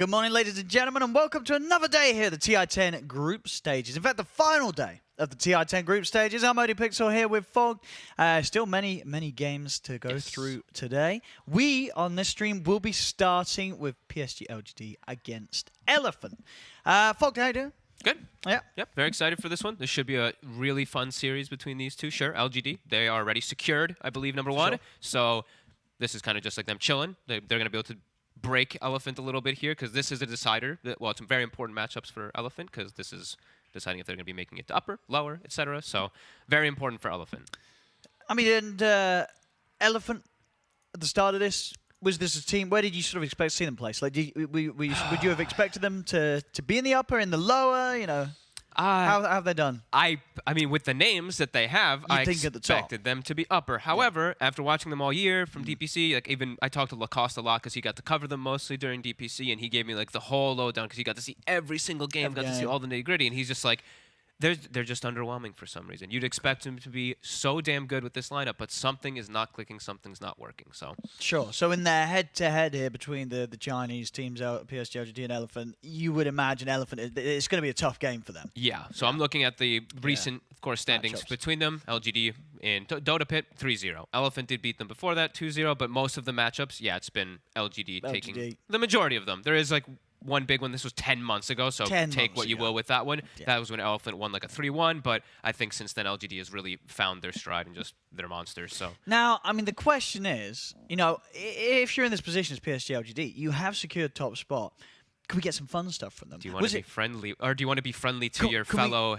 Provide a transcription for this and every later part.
Good morning, ladies and gentlemen, and welcome to another day here at the TI-10 group stages. In fact, the final day of the TI-10 group stages. I'm ODPixel here with Fog. Still many games to go through today. We, on this stream, will be starting with PSG LGD against Elephant. Fog, how you doing? Good. Yeah. Yep. Very excited for this one. This should be a really fun series between these two. Sure, LGD. They are already secured, I believe, number one. Sure. So this is kind of just like them chilling. They're going to be able to break Elephant a little bit here because this is a decider. Well, it's very important matchups for Elephant because this is deciding if they're going to be making it to upper, lower, etc. So very important for Elephant. I mean, and Elephant, at the start of this, was this a team, where did you sort of expect to see them place? Like, would you have expected them to be in the upper, in the lower, you know? How have they done? I mean, with the names that they have, I expected them to be upper. However, after watching them all year from DPC, like even I talked to Lacoste a lot because he got to cover them mostly during DPC, and he gave me like the whole lowdown because he got to see every single game, got to see all the nitty gritty, and he's just like, they're just underwhelming for some reason. You'd expect him to be so damn good with this lineup, but something is not clicking, something's not working. So sure. So in their head-to-head here between the Chinese teams, PSG LGD and Elephant, you would imagine Elephant, it's going to be a tough game for them. Yeah. So I'm looking at the recent, of course, standings between them. LGD in Dota Pit 3-0. Elephant did beat them before that 2-0, but most of the matchups, yeah, it's been LGD taking the majority of them. There is like one big one. This was 10 months ago, so take what you will with that one. Yeah. That was when Elephant won like a 3-1, but I think since then LGD has really found their stride and just they're monsters. So now, I mean, the question is, you know, if you're in this position as PSG LGD, you have secured top spot. Can we get some fun stuff from them? Do you want to be friendly, or do you want to be friendly to your fellow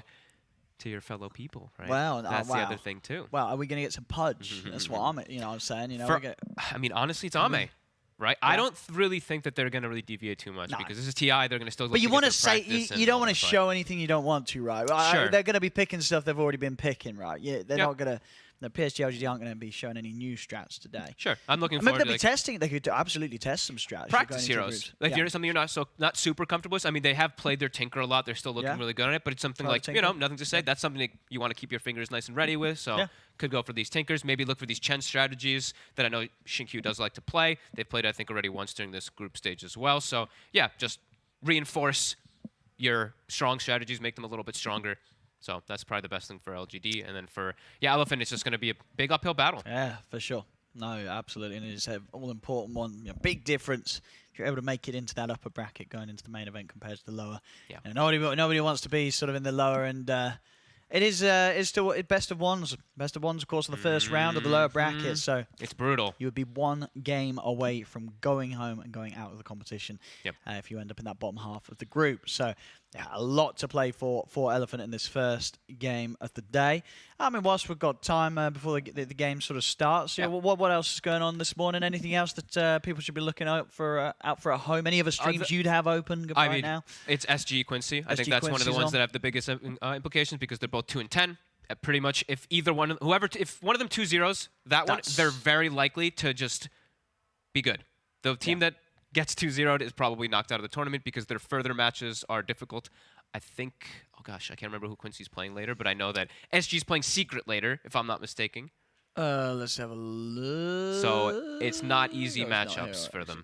people? Right. Well, that's the other thing too. Well, are we going to get some pudge? That's what I'm saying. You know, I mean, honestly, it's Ame. Right, yeah. I don't really think that they're going to really deviate too much because this is TI. They're going to still. But you want to say you don't want to show anything you don't want to, right? Sure. They're going to be picking stuff they've already been picking, right? Yeah, they're not going to. The PSG LGD aren't going to be showing any new strats today. Sure, I'm looking forward to. They'll be testing. They could absolutely test some strats. Practice heroes. Like if you're something you're not super comfortable with. I mean, they have played their Tinker a lot. They're still looking really good on it. But it's something like nothing to say. That's something that you want to keep your fingers nice and ready with. So could go for these Tinkers. Maybe look for these Chen strategies that I know Shinkyu does like to play. They've played I think already once during this group stage as well. So yeah, just reinforce your strong strategies, make them a little bit stronger. So that's probably the best thing for LGD. And then for Elephant, it's just going to be a big uphill battle. Yeah, for sure. No, absolutely. And it's an all-important one. You know, big difference if you're able to make it into that upper bracket going into the main event compared to the lower. Yeah. You know, nobody wants to be sort of in the lower, and it is it's still best of ones. Best of ones, of course, in the first round of the lower bracket. So it's brutal. You would be one game away from going home and going out of the competition if you end up in that bottom half of the group. So yeah, a lot to play for Elephant in this first game of the day. I mean, whilst we've got time before the game sort of starts, what else is going on this morning? Anything else that people should be looking out for at home? Any other streams you'd have open right now? It's SG Quincy. I think that's one of the ones that have the biggest implications because they're both 2-10. Pretty much, if either one, if one of them 2-0s, they're very likely to just be good. The team that gets 2-0'd is probably knocked out of the tournament because their further matches are difficult. I think, oh gosh, I can't remember who Quincy's playing later, but I know that SG's playing Secret later, if I'm not mistaken. Let's have a look. So it's not easy matchups for them.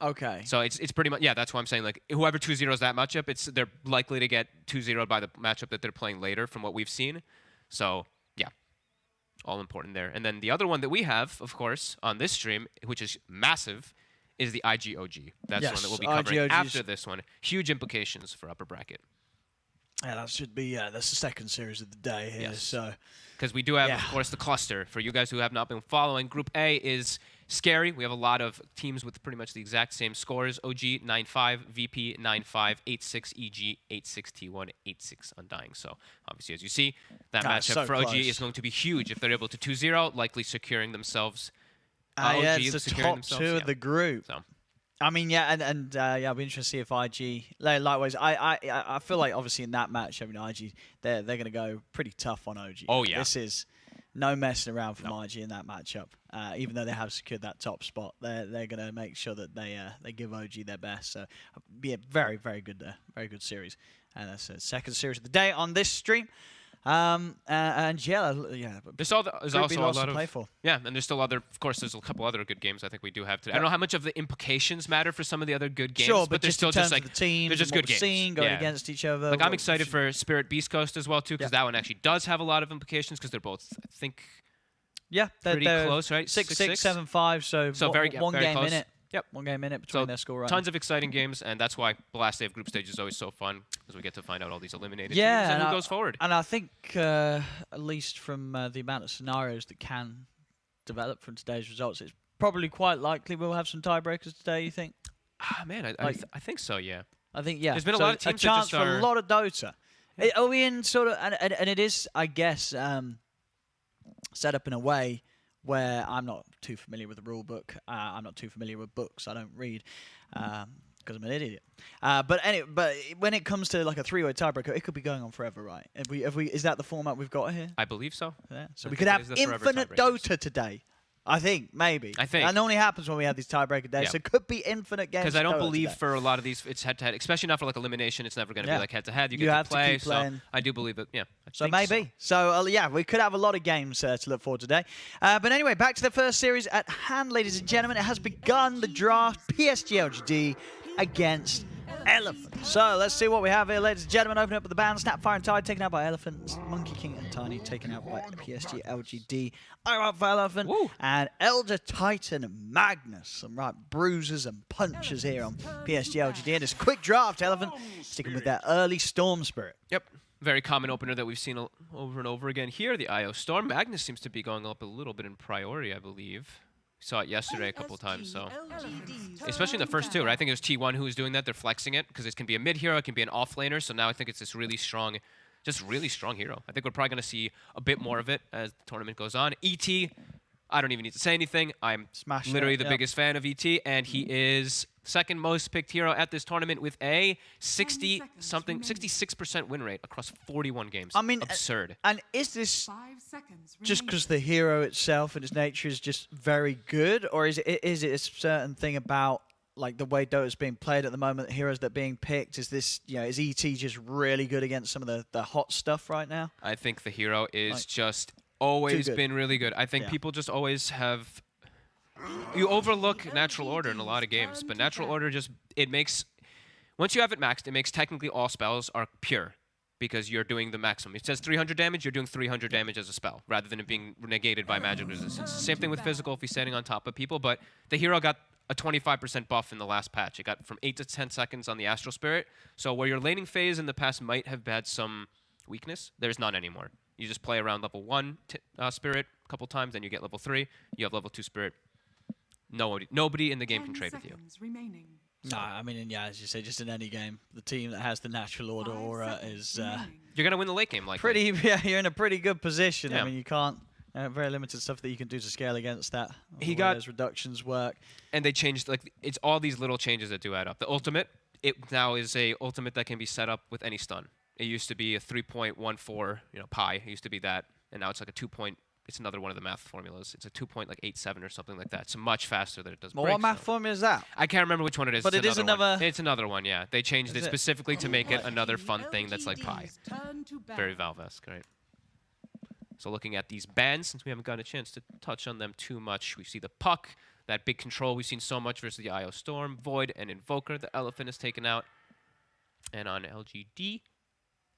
Okay. So it's pretty much, that's why I'm saying, like, whoever 2-0s that matchup, they're likely to get 2-0'd by the matchup that they're playing later from what we've seen. So, yeah, all important there. And then the other one that we have, of course, on this stream, which is massive, is the IGOG. That's the one that we'll be covering after this one. Huge implications for upper bracket. Yeah, that should be, that's the second series of the day here. Yes. So, because we do have, of course, the cluster. For you guys who have not been following, Group A is scary. We have a lot of teams with pretty much the exact same scores. OG 9-5, VP 9-5, 8-6 EG, 8-6 T1, 8-6 Undying. So obviously, as you see, that matchup for OG is going to be huge if they're able to 2-0, likely securing themselves. It's the top two of the group. So. I mean, and I'll be interested to see if IG. Likewise, I feel like obviously in that match, I mean, IG they're going to go pretty tough on OG. Oh yeah, this is no messing around from IG in that matchup. Even though they have secured that top spot, they're going to make sure that they give OG their best. So be a very good series. And that's the second series of the day on this stream. And yeah, there's also a lot to play for. Yeah, and there's still other. Of course, there's a couple other good games I think we do have today. I don't know how much of the implications matter for some of the other good games, sure, but they're still just like the teams, they're just good games going against each other. Like I'm excited for Spirit Beast Coast as well too, because that one actually does have a lot of implications because they're both, I think, they're pretty close, right? 6-6, 7-5. So very one very game close. in it. Yep. One game in it between their score. Tons of exciting games, and that's why the last day of group stage is always so fun, because we get to find out all these eliminated teams and who goes forward. And I think, at least from the amount of scenarios that can develop from today's results, it's probably quite likely we'll have some tiebreakers today, you think? Ah, man, I think so, yeah. I think, yeah. There's been a lot of teams a chance for a lot of Dota. Are we in sort of, and it is, I guess, set up in a way where I'm not too familiar with the rule book. I'm not too familiar with books. I don't read because I'm an idiot. But when it comes to like a three-way tiebreaker, it could be going on forever, right? Is that the format we've got here? I believe so. Yeah. So we could have infinite Dota today. I think, maybe. That normally happens when we have these tiebreaker days, so it could be infinite games. Because I don't believe for a lot of these, it's head-to-head, especially not for like elimination, it's never going to be like head-to-head. You get to play, so I do believe it, So maybe. So, we could have a lot of games to look forward to today. But anyway, back to the first series at hand, ladies and gentlemen. It has begun, the draft, PSG LGD against Elephant. So let's see what we have here, ladies and gentlemen. Open up with the band, Snapfire and Tide taken out by Elephant, Monkey King and Tiny taken out by PSG LGD. I'm up for Elephant. Woo. And Elder Titan Magnus. Some right bruisers and punches here on PSG LGD. And this quick draft, Elephant sticking with that early Storm Spirit. Yep. Very common opener that we've seen over and over again here, the IO Storm. Magnus seems to be going up a little bit in priority, I believe. Saw it yesterday a couple times, so especially in the first two, right? I think it was T1 who was doing that. They're flexing it because it can be a mid hero, it can be an off laner. So now I think it's this really strong, really strong hero. I think we're probably going to see a bit more of it as the tournament goes on. ET, I don't even need to say anything. I'm literally the biggest fan of ET, and he is second most picked hero at this tournament with a 66% win rate across 41 games. I mean, absurd. And is this just because the hero itself and its nature is just very good, or is it a certain thing about like the way Dota's being played at the moment, the heroes that are being picked? Is this, is ET just really good against some of the hot stuff right now? I think the hero is just always been really good. I think people just always have. You overlook natural order in a lot of games, but natural order once you have it maxed, it makes technically all spells are pure because you're doing the maximum. It says 300 damage, you're doing 300 damage as a spell rather than it being negated by magic resistance. Same thing with physical if he's standing on top of people, but the hero got a 25% buff in the last patch. It got from 8 to 10 seconds on the Astral Spirit. So where your laning phase in the past might have had some weakness, there's none anymore. You just play around level 1 Spirit a couple times, then you get level 3, you have level 2 Spirit. Nobody in the game can trade with you. No, I mean, as you say, just in any game, the team that has the natural order aura is... you're going to win the late game, you're in a pretty good position. I mean, you can't... very limited stuff that you can do to scale against that. Those reductions work. And they changed, it's all these little changes that do add up. The ultimate, it now is a ultimate that can be set up with any stun. It used to be a 3.14, pi. It used to be that, and now it's like a 2. It's another one of the math formulas. It's a 2.87 or something like that. It's much faster than it does. Well, what math formula is that? I can't remember which one it is. But it is another. It's another one. Yeah, they changed it specifically to make it another fun thing that's like pi. Very Valve-esque, right? So looking at these bans, since we haven't gotten a chance to touch on them too much, we see the Puck, that big control we've seen so much versus the IO Storm, Void, and Invoker. The Elephant is taken out, and on LGD.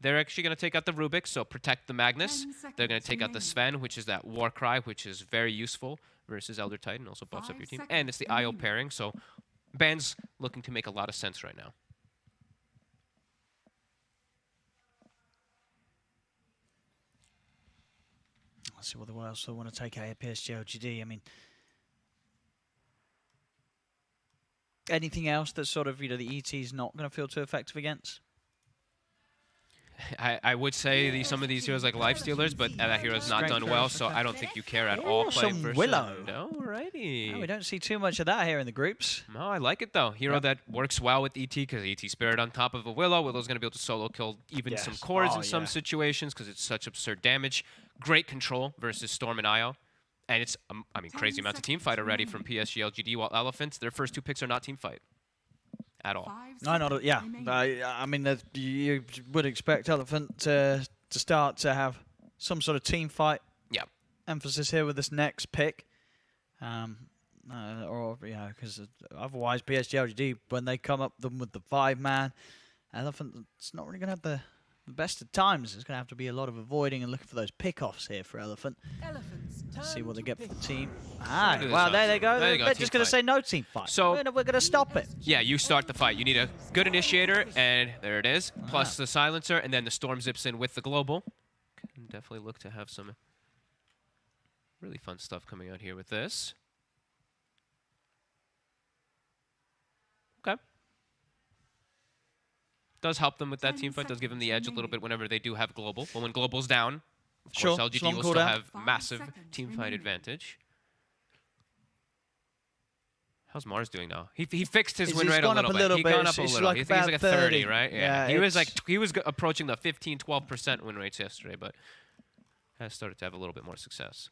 They're actually going to take out the Rubik, so protect the Magnus. They're going to take out the Sven, which is that War Cry, which is very useful versus Elder Titan, also buffs up your team. And it's the IO pairing, so bans looking to make a lot of sense right now. Let's see what else they want to take out here, PSG LGD. I mean, anything else that sort of, the ET's not going to feel too effective against? I would say some of these heroes like Lifestealers, but that hero's not done well, so I don't think you care at all. Some Willow. Alrighty. We don't see too much of that here in the groups. No, I like it though. Hero that works well with ET because ET Spirit on top of a Willow. Willow's going to be able to solo kill even some cores in some situations because it's such absurd damage. Great control versus Storm and IO. And it's, crazy amounts of team fight already from PSG LGD, while Elephants, their first 2 picks are not team fight. At all. No, not yeah. I mean, you would expect Elephant to to start to have some sort of team fight emphasis here with this next pick. Or, because otherwise PSG LGD, when they come up them with the 5-man, Elephant, it's not really going to have the best of times. It's going to have to be a lot of avoiding and looking for those pickoffs here for Elephant. See what they get for the team. Well, there they go. They're just going to say no team fight. So we're going to stop it. Yeah, you start the fight. You need a good initiator, and there it is, plus the silencer, and then the storm zips in with the global. Can definitely look to have some really fun stuff coming out here with this. Okay. Does help them with that team fight. Does give them the edge a little bit whenever they do have global. But when global's down, of course, LGD will still have massive team fight advantage. How's Mars doing now? He fixed his win rate a little bit. He's gone up a little. He's like a 30, right? Yeah. He was approaching the 15-12% win rates yesterday, but has started to have a little bit more success.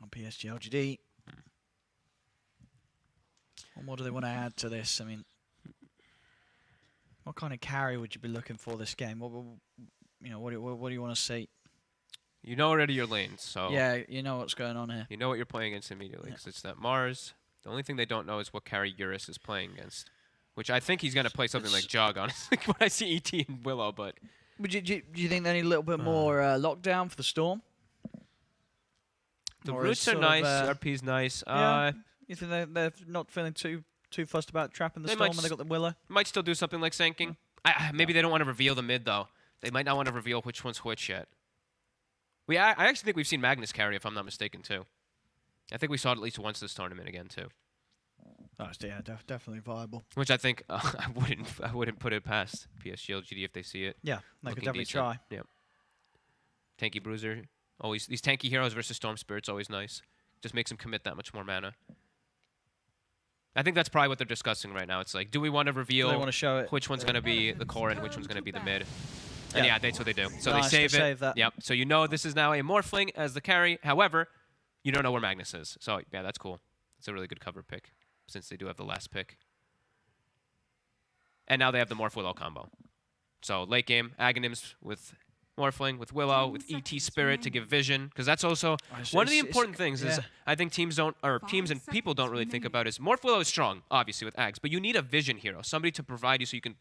On PSG LGD. What more do they want to add to this? I mean, what kind of carry would you be looking for this game? What do you want to see? You know already your lanes, so yeah, you know what's going on here. You know what you're playing against immediately, because it's that Mars. The only thing they don't know is what carry Eurus is playing against, which I think he's going to play something like Jog, honestly, when I see ET and Willow. But do you think they need a little bit more lockdown for the Storm? The roots are nice. RP's nice. Yeah. You think they're not feeling too fussed about trapping the Storm when they got the Willow? Might still do something like Sanking. Maybe they don't want to reveal the mid, though. They might not want to reveal which one's which yet. I actually think we've seen Magnus carry, if I'm not mistaken, too. I think we saw it at least once this tournament again, too. Oh, yeah, definitely viable. Which I think I wouldn't put it past PSG LGD if they see it. Yeah, they could definitely try. Yep. Tanky Bruiser. Always these tanky heroes versus Storm Spirit's always nice. Just makes them commit that much more mana. I think that's probably what they're discussing right now. It's like, do we want to reveal which one's going to be the core and which one's going to be the mid? And yeah, that's what they do. So nice, they save it. Save that. Yep. So you know this is now a Morphling as the carry. However, you don't know where Magnus is. So yeah, that's cool. It's a really good cover pick since they do have the last pick. And now they have the Morph Willow combo. So late game, Aghanims with Morphling, with Willow, with ET Spirit to give vision, because that's also one of the important things is I think teams and people don't really think about is Morph Willow is strong, obviously, with Ags, but you need a vision hero, somebody to provide you so you can,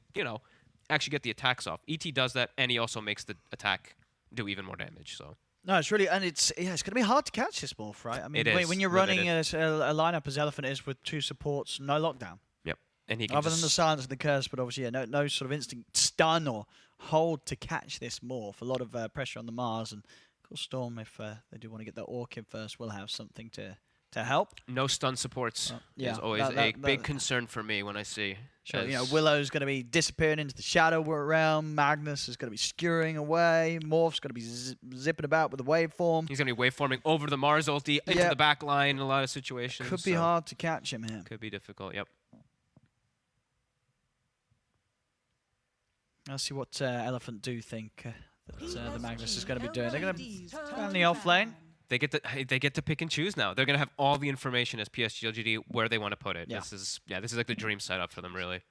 actually get the attacks off. ET does that, and he also makes the attack do even more damage, so. No, it's really, and it's going to be hard to catch this Morph, right? I mean, when you're running a lineup as Elephant is with 2 supports, no lockdown. Yep. And he can other than the silence and the curse, but obviously, no sort of instant stun or hold to catch this Morph. A lot of pressure on the Mars, and of course Storm, if they do want to get the Orc in first, will have something to help. No stun supports is always a big concern for me when I see. Sure, Willow's going to be disappearing into the Shadow realm. Magnus is going to be skewering away. Morph's going to be zipping about with the waveform. He's going to be waveforming over the Mars ulti into the back line in a lot of situations. Could be hard to catch him here. Could be difficult, yep. I'll see what Elephant do think that the Magnus is going to be doing. They're going to down the off lane. They get to pick and choose now. They're going to have all the information as PSG LGD where they want to put it. Yeah. This is like the dream setup for them, really.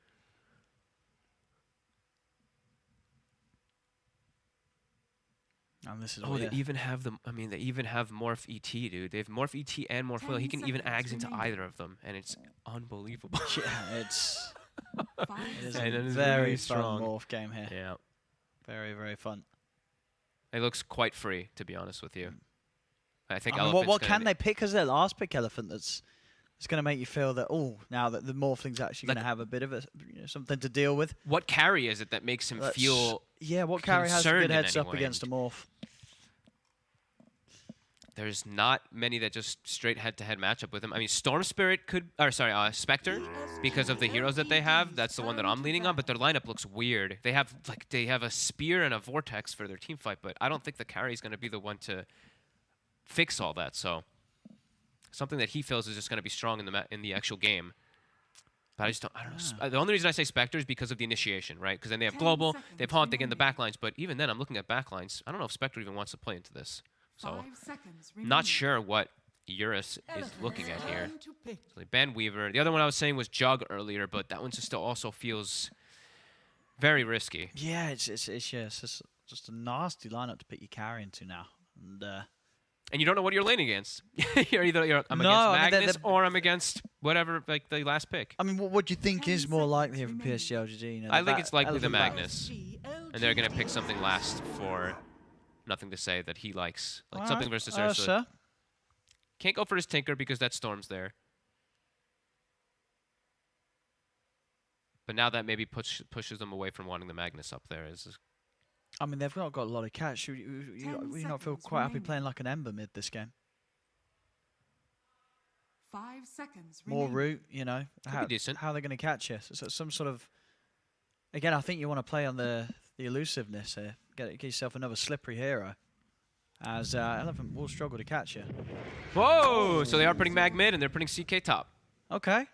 And this is they even have they even have Morph ET, dude. They have Morph ET and Morph Willow. He can even Ags into either of them, and it's unbelievable. Yeah, it is a very really fun Morph game here. Yeah. Very, very fun. It looks quite free, to be honest with you. I think what can they pick as their last pick, Elephant, that's going to make you feel that, now that the Morphling's actually going to have a bit of something to deal with? What carry is it that makes him feel what carry has a good heads up against a Morph? There's not many that just straight head-to-head matchup with him. I mean, Storm Spirit Spectre, because of the heroes that they have. That's the one that I'm leaning on, but their lineup looks weird. They have a Spear and a Vortex for their team fight, but I don't think the carry is going to be the one to fix all that. So something that he feels is just going to be strong in the actual game. But I don't know. The only reason I say Spectre is because of the initiation, right? Because then they have Global, they have Haunt, they get in the backlines, but even then I'm looking at backlines. I don't know if Spectre even wants to play into this. So, not sure what Eurus is looking at here. So they banned Weaver. The other one I was saying was Jug earlier, but that one just still also feels very risky. Yeah, it's just a nasty lineup to pick your carry into now. And you don't know what you're laning against. I'm against Magnus or I'm against whatever, like the last pick. I mean, what do you think is more likely here for PSG LGD? You know, I think it's likely the Magnus. And they're going to pick something last for nothing to say that he likes. Like something versus Ursa. Can't go for his Tinker because that Storm's there. But now that maybe pushes them away from wanting the Magnus up there. I mean, they've not got a lot of catch. You not feel quite happy playing like an Ember mid this game? 5 seconds. More root, you know. Could be decent. How are they going to catch you? So some sort of... Again, I think you want to play on the elusiveness here. Get yourself another slippery hero. As Elephant will struggle to catch you. Whoa! So they are putting Mag mid and they're putting CK top. Okay.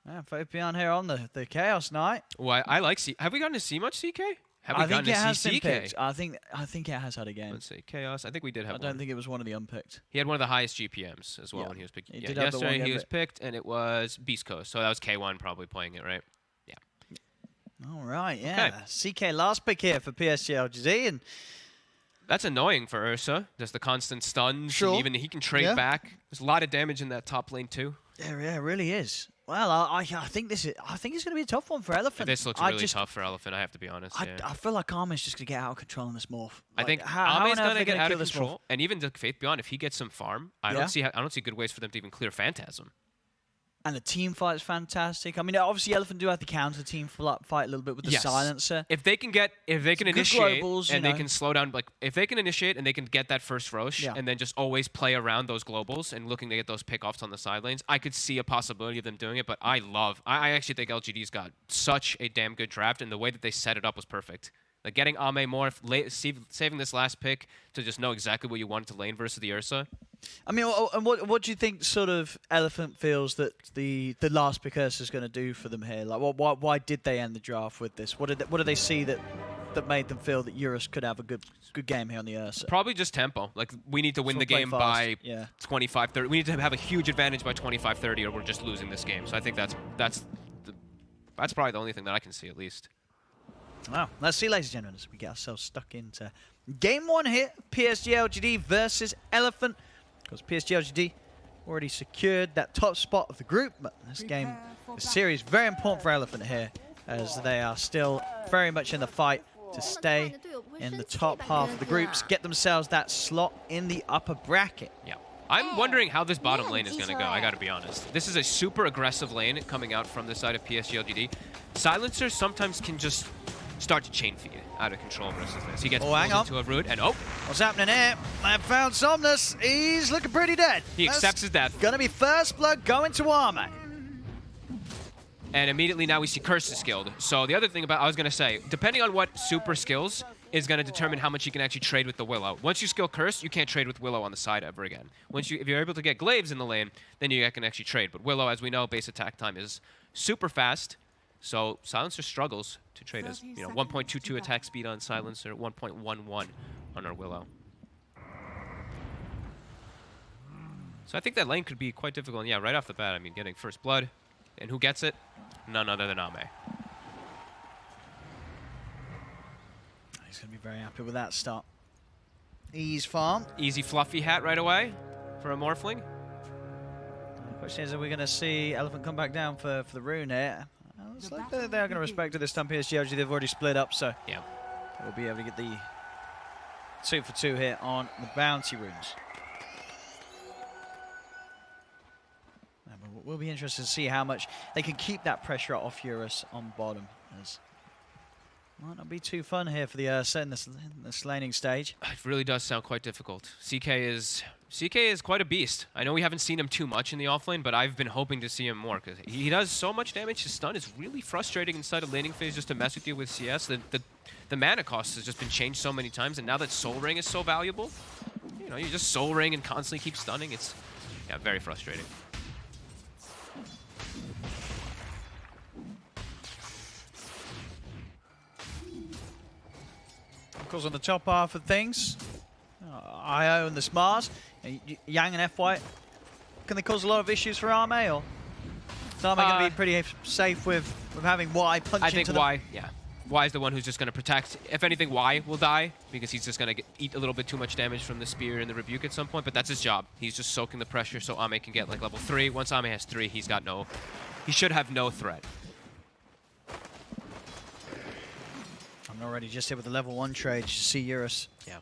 Yeah, Fabian here on the Chaos Knight. Well, I like C. Have we gotten to see much CK? I think it has been picked. I think it has had a game. Let's see, Chaos. I think we did have one. I don't think it was one of the unpicked. He had one of the highest GPMs as well when he was picked. Yeah, yesterday he was picked, and it was Beast Coast. So that was K1 probably playing it, right? Yeah. All right, yeah. Okay. CK last pick here for PSG LGD. And that's annoying for Ursa. Just the constant stuns. Sure. And even he can trade back. There's a lot of damage in that top lane, too. Yeah, it really is. Well, I think it's going to be a tough one for Elephant. This looks really tough for Elephant, I have to be honest. I feel like Army's just going to get out of control in this morph. I think Army's going to get out of control. And even the Faith Beyond, if he gets some farm, I don't see good ways for them to even clear Phantasm. And the team fight is fantastic. I mean, obviously Elephant do have the counter team fight a little bit with the silencer. If they can initiate globals, and they can slow down, like if they can initiate and they can get that first Roche and then just always play around those globals and looking to get those pickoffs on the side lanes, I could see a possibility of them doing it. But I actually think LGD's got such a damn good draft, and the way that they set it up was perfect. Like getting Ame more, saving this last pick to just know exactly what you wanted to lane versus the Ursa. I mean, and what do you think sort of Elephant feels that the last pick Ursa is going to do for them here? Like, why did they end the draft with this? What did they see that made them feel that Eurus could have a good game here on the Ursa? Probably just tempo. Like, we need to win the game by 25-30. We need to have a huge advantage by 25-30 or we're just losing this game. So I think that's probably the only thing that I can see, at least. Wow. Let's see, ladies and gentlemen, as we get ourselves stuck into game one here, PSG LGD versus Elephant. Because PSG LGD already secured that top spot of the group, but this series, very important for Elephant here, as they are still very much in the fight to stay in the top half of the groups, get themselves that slot in the upper bracket. Yeah. I'm wondering how this bottom lane is going to go, I got to be honest. This is a super aggressive lane coming out from the side of PSG LGD. Silencers sometimes can just start to chain feed out of control versus this. He gets pulled into a root, and what's happening here? I've found Somnus. He's looking pretty dead. He accepts his death. Gonna be first blood going to Arme. And immediately now we see Curse is skilled. So the other thing I was gonna say, depending on what super skills is gonna determine how much you can actually trade with the Willow. Once you skill Curse, you can't trade with Willow on the side ever again. If you're able to get Glaives in the lane, then you can actually trade. But Willow, as we know, base attack time is super fast. So Silencer struggles to trade as 1.22 attack speed on Silencer, 1.11 on our Willow. So I think that lane could be quite difficult. And yeah, right off the bat, I mean, getting first blood. And who gets it? None other than Ame. He's going to be very happy with that start. Ease farm. Easy fluffy hat right away for a Morphling. The question is, are we going to see Elephant come back down for the rune here? Looks like they're going to respect it this time. PSG LGD, they've already split up, so yeah, we'll be able to get the 2 for 2 here on the bounty runes. We'll be interested to see how much they can keep that pressure off Eurus on bottom. As might not be too fun here for the Ursa in this laning stage. It really does sound quite difficult. CK is quite a beast. I know we haven't seen him too much in the offlane, but I've been hoping to see him more because he does so much damage. His stun is really frustrating inside of laning phase just to mess with you with CS. The mana cost has just been changed so many times, and now that Soul Ring is so valuable, you just Soul Ring and constantly keep stunning. It's very frustrating. Of course, on the top half of things, IO and the Smars, Yang and FY, can they cause a lot of issues for Arme, or is Arme going to be pretty safe with having Y punching into them? I think Y, yeah. Y is the one who's just going to protect. If anything, Y will die because he's just going to eat a little bit too much damage from the spear and the rebuke at some point, but that's his job. He's just soaking the pressure so Ame can get like level 3. Once Ame has 3, he should have no threat. I'm already just here with the level 1 trade. You see Eurus. Yeah.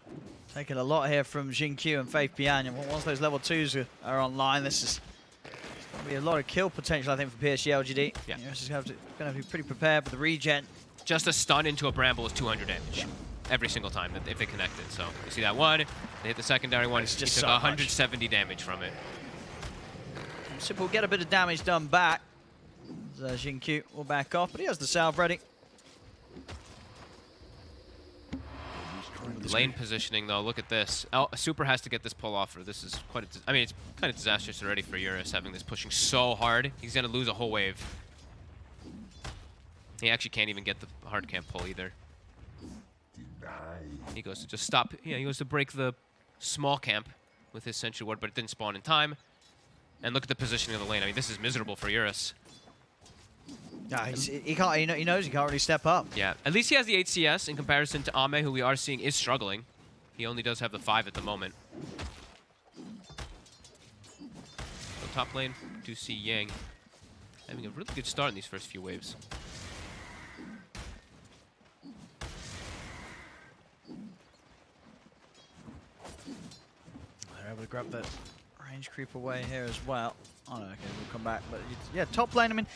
Taking a lot here from Jin-Q and Faith Bian. And once those level 2s are online, this is going to be a lot of kill potential, I think, for PSG LGD. Yeah. Eurus is going to have to be pretty prepared for the regen. Just a stun into a bramble is 200 damage every single time if they connect it. So you see that one, they hit the secondary one, he took 170 damage from it. Simple will get a bit of damage done back. Jin-Q will back off, but he has the salve ready. Lane positioning, though, look at this. Super has to get this pull off. This is quite I mean, it's kind of disastrous already for Eurus, having this pushing so hard. He's going to lose a whole wave. He actually can't even get the hard camp pull either. He goes to just stop. Yeah, he goes to break the small camp with his Sentry Ward, but it didn't spawn in time. And look at the positioning of the lane. I mean, this is miserable for Eurus. Yeah, he can't. He knows he can't really step up. Yeah, at least he has the 8 CS in comparison to Ame, who we are seeing is struggling. He only does have the 5 at the moment. So top lane, do see Yang having a really good start in these first few waves. They're able to grab that range creep away here as well. Oh no, okay, we'll come back. But yeah, top lane. I mean,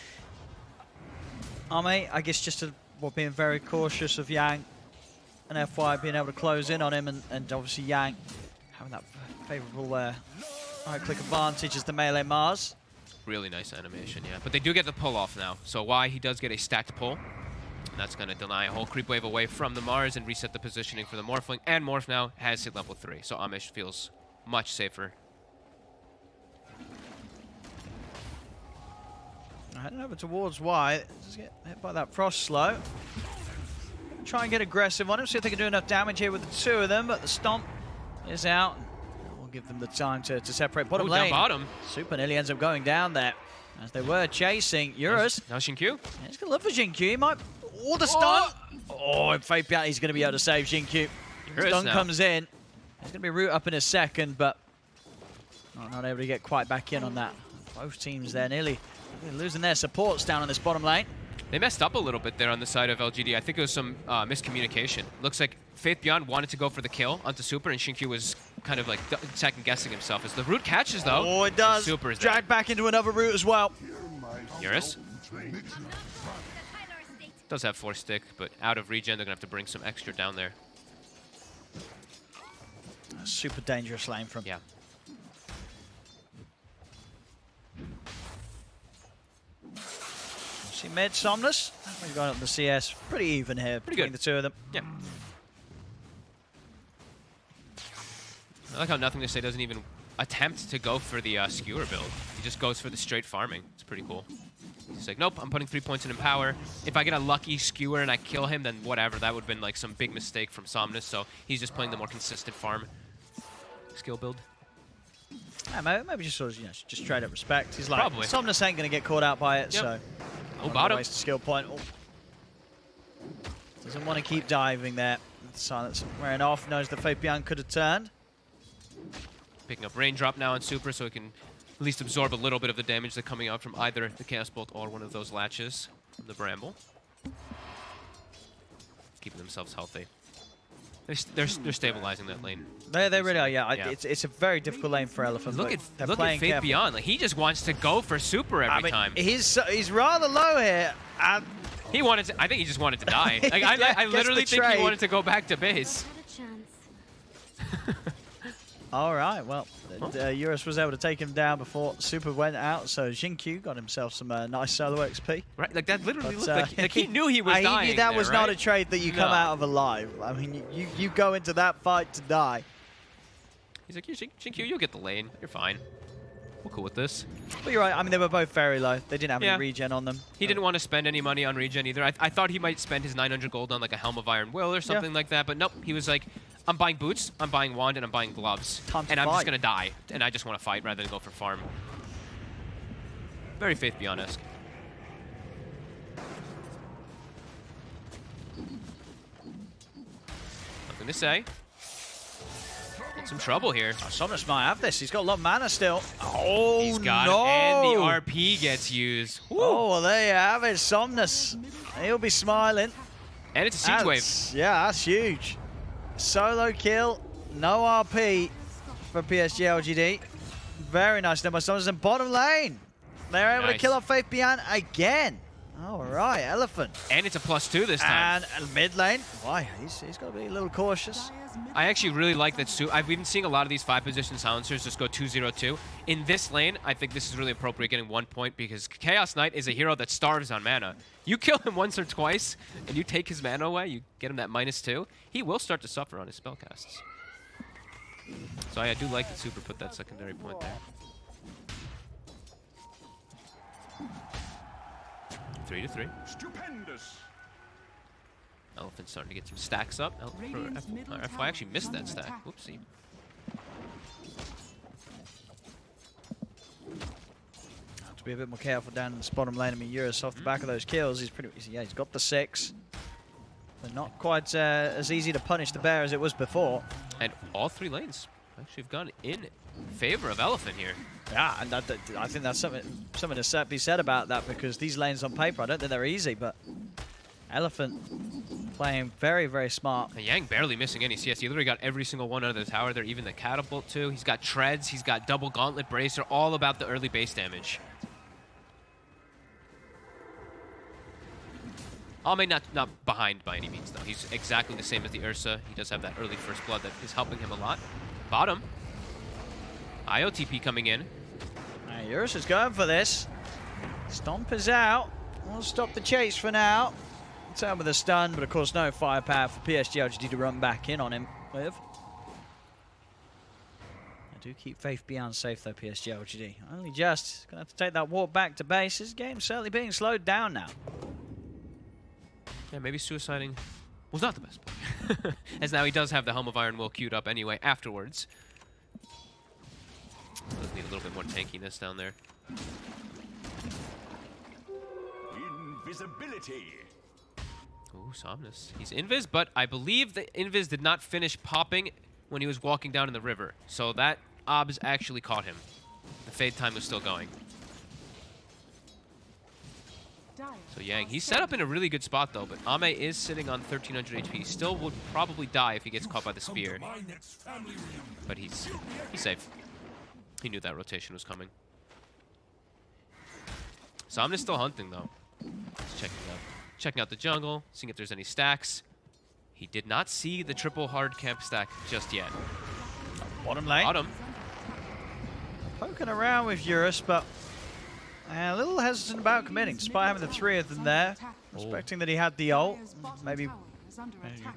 Ame, I guess just being very cautious of Yang and FY being able to close in on him, and obviously Yang having that favourable right-click advantage as the melee Mars. Really nice animation, yeah. But they do get the pull off now. So Y, he does get a stacked pull. And that's going to deny a whole creep wave away from the Mars and reset the positioning for the Morphling. And Morph now has hit level 3, so Amish feels much safer. Heading over towards Y. Just get hit by that Frost Slow. Try and get aggressive on him, see if they can do enough damage here with the 2 of them, but the Stomp is out. We'll give them the time to separate bottom lane. Down bottom. Super nearly ends up going down there as they were chasing Eurus. Now Jin-Q. Yeah, he's going to look for Jin-Q. He might... Oh, the stun! Oh, and Faith Bian, he's going to be able to save Jin-Q. Stun comes in. He's going to be root up in a second, but not able to get quite back in on that. Both teams there nearly losing their supports down on this bottom lane. They messed up a little bit there on the side of LGD. I think it was some miscommunication. Looks like Faith Bian wanted to go for the kill onto Super, and Jin-Q was kind of like second-guessing himself. As the root catches, though. Oh, it does. Super is dragged back into another root as well. Eurus does have 4 stick, but out of regen, they're going to have to bring some extra down there. A super dangerous lane from. Yeah. See mid, Somnus. We've got up the CS. Pretty even here between the 2 of them. Yeah. I like how Nothing to Say doesn't even attempt to go for the skewer build. He just goes for the straight farming. It's pretty cool. He's like, nope, I'm putting 3 points in Empower. If I get a lucky skewer and I kill him, then whatever. That would have been like some big mistake from Somnus, so he's just playing the more consistent farm skill build. Yeah, maybe just sort of, just straight up respect. He's like, probably. Somnus ain't going to get caught out by it, so... Oh, bottom. Waste a skill point. Oh. Doesn't want to keep diving there. Silence wearing off, knows that Faith Bian could have turned. Picking up raindrop now on Super, so he can at least absorb a little bit of the damage that's coming out from either the Chaos Bolt or one of those latches from the Bramble. Keeping themselves healthy. They're stabilizing that lane. They really are, yeah. It's a very difficult lane for Elephant. Look at Faith Bian. Like, he just wants to go for Super every time. He's rather low here. He wanted to, I think he just wanted to die. Like, I literally think he wanted to go back to base. All right, well, Eurus was able to take him down before Super went out, so Jin-Q got himself some nice solo XP. Right, like that literally looked like he knew he was dying. He knew that was not a trade that you come out of alive. I mean, you go into that fight to die. He's like, Jin-Q, you'll get the lane. You're fine. We're cool with this. But you're right, I mean, they were both very low. They didn't have any regen on them. He didn't want to spend any money on regen either. I thought he might spend his 900 gold on like a Helm of Iron Will or something like that, but nope. He was like, I'm buying boots, I'm buying wand, and I'm buying gloves. And I'm just going to die. And I just want to fight rather than go for farm. Very Faith Bian-esque. Nothing to say. In some trouble here. Oh, Somnus might have this. He's got a lot of mana still. Oh, He's got no! it, and the RP gets used. Woo. Oh, well, there you have it. Somnus. He'll be smiling. And it's a siege wave. Yeah, that's huge. Solo kill, no RP for PSG LGD. Very nice done by Somnus. And bottom lane, they're able to kill off Faith Bian again. All right, Elephant. And it's a +2 this time. And mid lane, why? He's got to be a little cautious. I actually really like that. I've been seeing a lot of these 5-position silencers just go 2-0-2. In this lane, I think this is really appropriate getting 1 point because Chaos Knight is a hero that starves on mana. You kill him once or twice, and you take his mana away, you get him that -2, he will start to suffer on his spellcasts. So I do like that Super put that secondary point there. 3-3. Stupendous. Elephant's starting to get some stacks up. I actually missed that stack. Whoopsie. Have to be a bit more careful down in the bottom lane. I mean, Eurus off the back of those kills, he's got the 6. But not quite as easy to punish the bear as it was before. And all 3 lanes actually have gone in favor of Elephant here. Yeah, and I think that's something to be said about that because these lanes on paper, I don't think they're easy, but Elephant playing very, very smart. And Yang barely missing any CS. He literally got every single one out of the tower there, even the catapult too. He's got treads, he's got double gauntlet bracer, all about the early base damage. Ame not behind by any means though. He's exactly the same as the Ursa. He does have that early first blood that is helping him a lot. Bottom. IOTP coming in. Eurus is going for this. Stomp is out. We'll stop the chase for now. Turn with a stun, but of course no firepower for PSG LGD to run back in on him with. I do keep Faith Bian safe though, PSG LGD. Only just. Gonna have to take that walk back to base. This game's certainly being slowed down now. Yeah, maybe suiciding was not the best play. As now he does have the Helm of Iron Will queued up anyway afterwards. Does need a little bit more tankiness down there. Invisibility. Ooh, Somnus. He's invis, but I believe the invis did not finish popping when he was walking down in the river. So that obs actually caught him. The fade time was still going. So Yang, he's set up in a really good spot though, but Ame is sitting on 1300 HP. He still would probably die if he gets caught by the spear. But he's safe. He knew that rotation was coming. Somnus still hunting though. He's checking out the jungle, seeing if there's any stacks. He did not see the triple hard camp stack just yet. Bottom lane. Bottom. Poking around with Eurus, but a little hesitant about committing, despite having the 3 of them there. Respecting that he had the ult. Maybe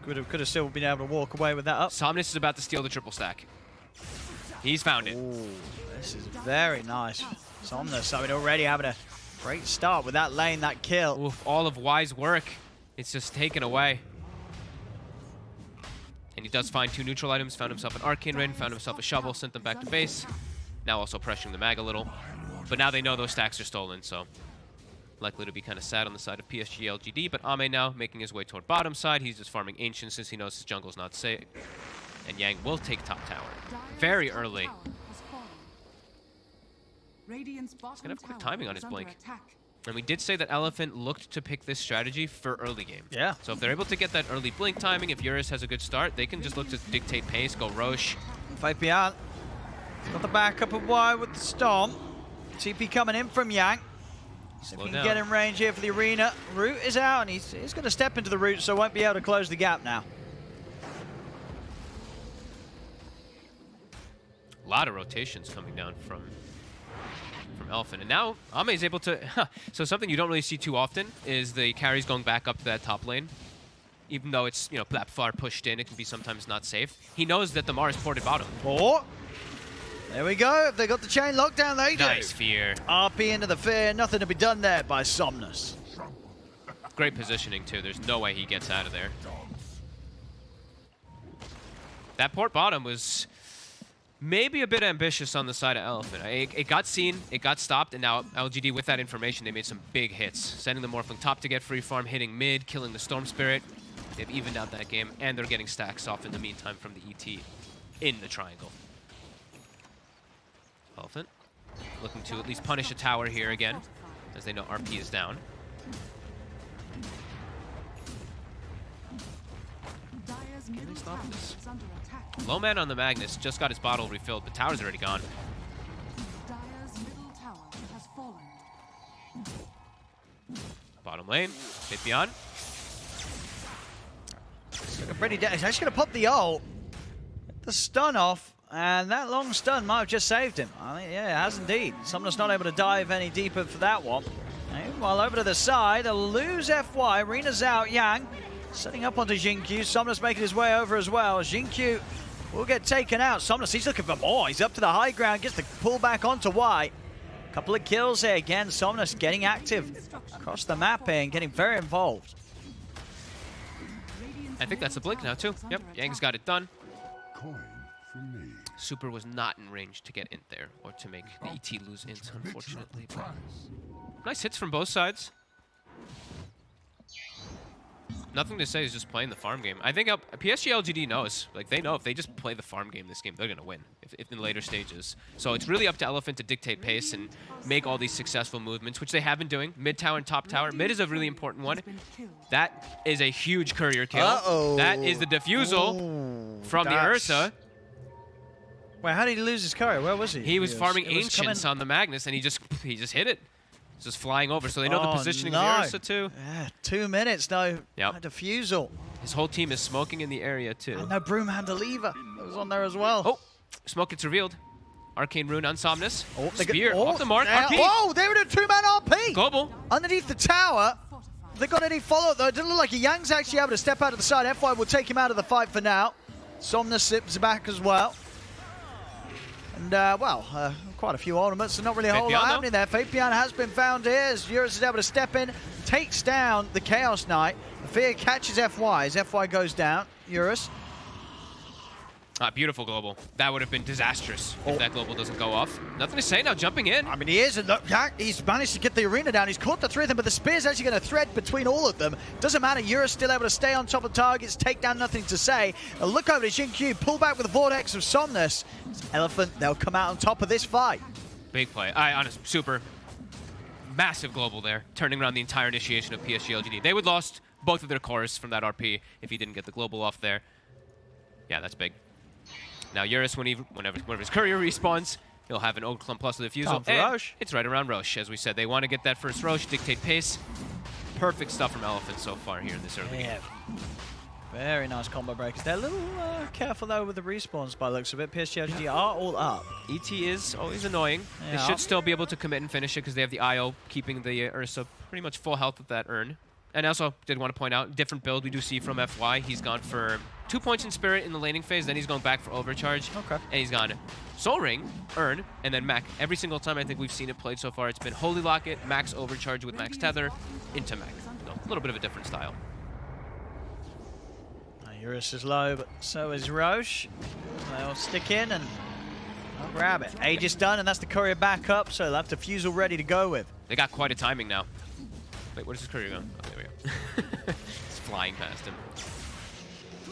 could have still been able to walk away with that up. Somnus is about to steal the triple stack. He's found it. Ooh, this is very nice. Somnus, I mean, already having a great start with that lane, that kill. Oof, all of Y's work, it's just taken away. And he does find 2 neutral items, found himself an Arcane Ring, found himself a shovel, sent them back to base. Now also pressuring the mag a little. But now they know those stacks are stolen, so likely to be kind of sad on the side of PSG LGD. But Ame now making his way toward bottom side. He's just farming Ancient since he knows his jungle's not safe. And Yang will take top tower. Very early. He's gonna have quick timing on his blink. And we did say that Elephant looked to pick this strategy for early game. Yeah. So if they're able to get that early blink timing, if Eurus has a good start, they can just look to dictate pace, go Roche. Faith Bian. Got the backup of Y with the Storm. TP coming in from Yang. If he can get in range here for the arena. Root is out, and he's going to step into the root, so won't be able to close the gap now. A lot of rotations coming down from Elephant. And now Ame is able to... So something you don't really see too often is the carries going back up to that top lane. Even though it's, you know, that far pushed in, it can be sometimes not safe. He knows that the Mars ported bottom. Oh, there we go. If they got the chain locked down, they do. Nice fear. RP into the fear. Nothing to be done there by Somnus. Great positioning, too. There's no way he gets out of there. That port bottom was maybe a bit ambitious on the side of Elephant. It got seen, it got stopped, and now LGD, with that information, they made some big hits. Sending the Morphling top to get free farm, hitting mid, killing the Storm Spirit. They've evened out that game, and they're getting stacks off in the meantime from the ET in the triangle. Elephant looking to at least punish a tower here again, as they know RP is down. Can they stop this? Low man on the Magnus, just got his bottle refilled, but tower's already gone. Bottom lane, hit beyond. Pretty dead. He's actually going to pop the ult. Get the stun off, and that long stun might have just saved him. I think, yeah, it has indeed. Someone's not able to dive any deeper for that one. While over to the side, they'll lose FY. Rena's out. Yang setting up onto Jinkyu. Somnus making his way over as well. Jinkyu will get taken out. Somnus, he's looking for more. He's up to the high ground, gets the pull back onto Y. Couple of kills here again. Somnus getting active across the map here and getting very involved. I think that's a blink now too. Yep, Yang's got it done. Super was not in range to get in there or to make the ET lose int, unfortunately. But nice hits from both sides. Nothing to say, is just playing the farm game. I think PSG LGD knows. Like, they know if they just play the farm game this game, they're going to win if in later stages. So it's really up to Elephant to dictate pace and make all these successful movements, which they have been doing. Mid tower and top tower. Mid is a really important one. That is a huge courier kill. That is the defusal from the Ursa. Wait, how did he lose his courier? Where was he? He was farming Ancients on the Magnus, and he just hit it. Just flying over, so they know the positioning of the Ursa too. Yeah, 2 minutes, no defusal. His whole team is smoking in the area too. And no Broomhandaliva that was on there as well. Oh, smoke gets revealed. Arcane Rune on Somnus. Spear off the mark. RP. Oh, they were doing 2-man RP. Global. Underneath the tower. They got any follow though. It didn't look like Yang's actually able to step out of the side. FY will take him out of the fight for now. Somnus sips back as well. And, quite a few ultimates, so not really a whole lot happening there. Fabian has been found here as Eurus is able to step in, takes down the Chaos Knight. Fear catches FY as FY goes down. Eurus. Beautiful global. That would have been disastrous if that global doesn't go off. Nothing to say now, jumping in. I mean, he is, and look, he's managed to get the arena down. He's caught the three of them, but the spear's actually going to thread between all of them. Doesn't matter, Eurus still able to stay on top of targets, take down, nothing to say. A look over to Jinkyu, pull back with the Vortex of Somnus. Elephant, they'll come out on top of this fight. Big play. Honest, super. Massive global there, turning around the entire initiation of PSG LGD. They would lost both of their cores from that RP if he didn't get the global off there. Yeah, that's big. Now Eurus, whenever his courier respawns, he'll have an Old Clump plus the defusal. It's right around Roche, as we said. They want to get that first Roche, dictate pace. Perfect stuff from Elephant so far here in this early game. Very nice combo breakers. They're a little careful though with the respawns by the looks of it. PSG LGD are all up. ET is always annoying. Yeah. They should still be able to commit and finish it because they have the IO keeping the Ursa pretty much full health with that urn. And I also did want to point out, different build we do see from FY. He's gone for 2 points in Spirit in the laning phase, then he's going back for Overcharge. Okay. And he's gone Soul Ring, Urn, and then Mac. Every single time I think we've seen it played so far, it's been Holy Locket, Max Overcharge with Max Tether, into Mac. So, a little bit of a different style. Eurus is low, but so is Roche. They'll stick in and I'll grab it. Aegis done, and that's the courier back up, so they'll have defusal ready to go with. They got quite a timing now. Wait, where does his courier go? Oh, there we go. It's flying past him.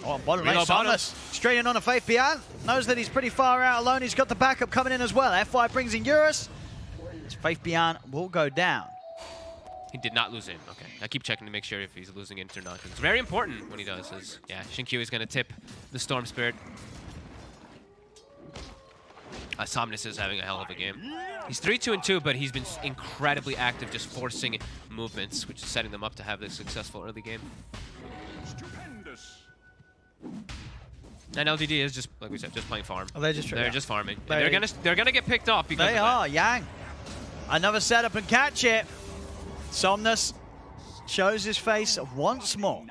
Oh, bottom lane, Somnus straight in on a Faith Beyond. Knows that he's pretty far out alone. He's got the backup coming in as well. FY brings in Eurus. His Faith Beyond will go down. He did not lose in. Okay, I keep checking to make sure if he's losing int or not. It's very important when he does. Yeah, Jinkyu is going to tip the Storm Spirit. Somnus is having a hell of a game. He's 3-2-2, but he's been incredibly active, just forcing movements, which is setting them up to have this successful early game. Stupendous. And LGD is just, like we said, just playing farm. Oh, they're just farming. They're gonna get picked off because they are. Yang, another setup and catch it. Somnus shows his face once more.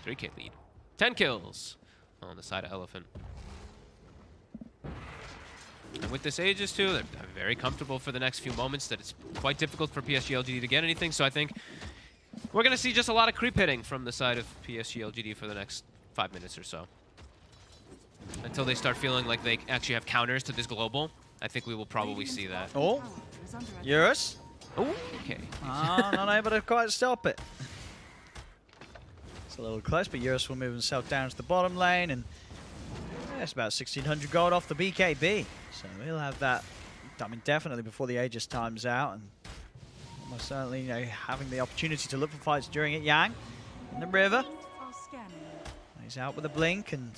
3K lead. 10 kills on the side of Elephant. And with this Aegis too, they're very comfortable for the next few moments that it's quite difficult for PSG LGD to get anything. So I think we're going to see just a lot of creep hitting from the side of PSG LGD for the next 5 minutes or so. Until they start feeling like they actually have counters to this global, I think we will probably see that. Oh, Eurus. Oh, okay. Not able to quite stop it. It's a little close, but Eurus will move himself down to the bottom lane, and it's about 1,600 gold off the BKB. So he'll have that, I mean, definitely before the Aegis times out, and almost certainly, you know, having the opportunity to look for fights during it. Yang in the river. He's out with a blink, and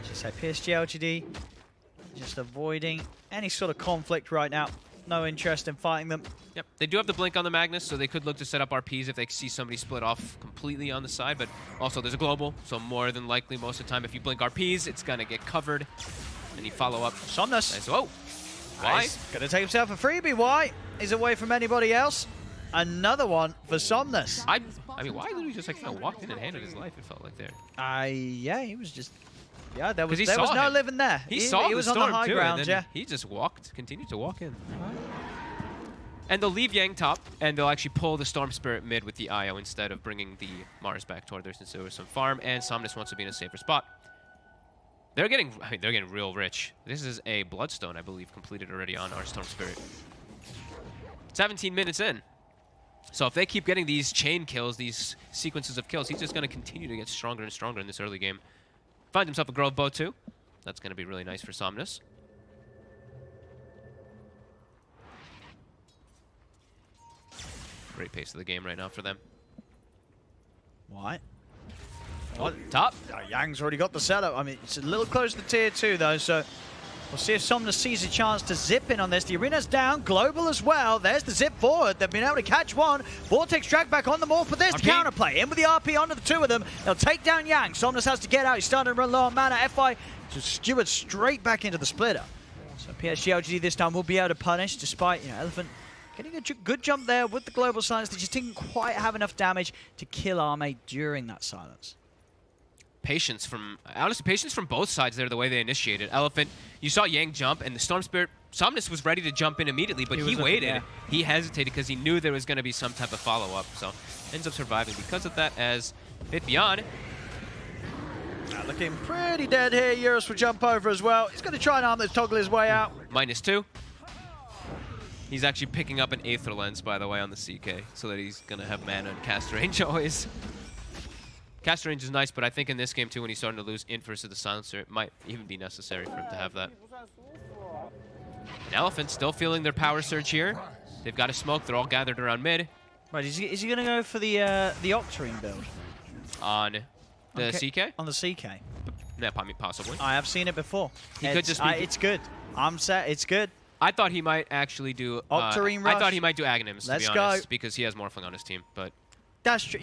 as you say, PSG LGD just avoiding any sort of conflict right now. No interest in fighting them. Yep, they do have the blink on the Magnus, so they could look to set up RPs if they see somebody split off completely on the side, but also there's a global, so more than likely most of the time if you blink RPs, it's gonna get covered. And you follow up. Somnus. Nice. Whoa. Why? Nice. Gonna take himself a freebie. Why? He's away from anybody else. Another one for Somnus. I mean, why did he just like kind of walked in and handed his life? It felt like there. Yeah, he was just. Yeah, there was no no living there. He saw he was on the high too, ground. Yeah. He just continued to walk in. And they'll leave Yang top, and they'll actually pull the Storm Spirit mid with the IO instead of bringing the Mars back toward there, since there was some farm, and Somnus wants to be in a safer spot. They're getting real rich. This is a Bloodstone, I believe, completed already on our Storm Spirit. 17 minutes in. So if they keep getting these chain kills, these sequences of kills, he's just going to continue to get stronger and stronger in this early game. Finds himself a Grove Bow too. That's going to be really nice for Somnus. Great pace of the game right now for them. What? Oh, top. Yang's already got the setup. I mean, it's a little close to tier 2 though, so we'll see if Somnus sees a chance to zip in on this. The arena's down, global as well. There's the zip forward. They've been able to catch one. Vortex drag back on them all, but there's the counterplay. In with the RP onto the two of them. They'll take down Yang. Somnus has to get out. He's starting to run low on mana. FI just steward straight back into the splitter. So PSG LGD this time will be able to punish, despite, you know, Elephant getting a good jump there with the global silence. They just didn't quite have enough damage to kill Arme during that silence. Patience from, honestly, patience from both sides there, the way they initiated. Elephant, you saw Yang jump, and the Storm Spirit, Somnus was ready to jump in immediately, but he waited. Yeah. He hesitated because he knew there was going to be some type of follow-up, so ends up surviving because of that as Hit Beyond. Looking pretty dead here. Eurus will jump over as well. He's going to try and arm this toggle his way out. -2. He's actually picking up an Aether Lens, by the way, on the CK, so that he's going to have mana and cast range always. Cast range is nice, but I think in this game, too, when he's starting to lose inverse of the silencer, it might even be necessary for him to have that. And Elephant still feeling their power surge here. They've got a smoke. They're all gathered around mid. Right, is he going to go for the Octarine build? On the CK? On the CK. Yeah, possibly. I have seen it before. He could just be... it's good. I'm set. It's good. I thought he might actually do... Octarine Rush. I thought he might do Aghanims, to be honest, go. because he has Morphling on his team, but... That's true.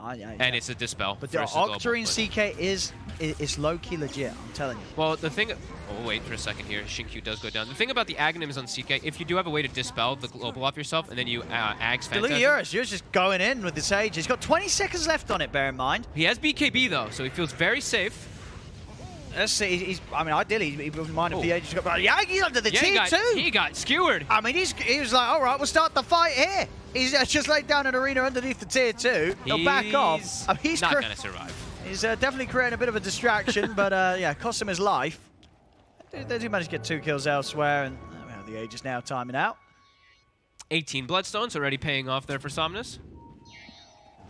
And it's a Dispel. But the Octarine CK is low-key legit, I'm telling you. Well, the thing... Oh, wait for a second here. Shinkyu does go down. The thing about the Aghanims on CK, if you do have a way to Dispel the global off yourself, and then you Aghs Phantasm... Look at Eurus. Eurus just going in with this Age. He's got 20 seconds left on it, bear in mind. He has BKB, though, so he feels very safe. Let's see. I mean, ideally, he wouldn't mind if the Aegis got... But Yagi's under the tier 2. He got skewered. I mean, he was like, all right, we'll start the fight here. He's just laid down an arena underneath the tier 2. He'll back off. He's not going to survive. He's definitely creating a bit of a distraction, but yeah, cost him his life. They do manage to get 2 kills elsewhere, and well, the Aegis now timing out. 18 Bloodstones already paying off there for Somnus.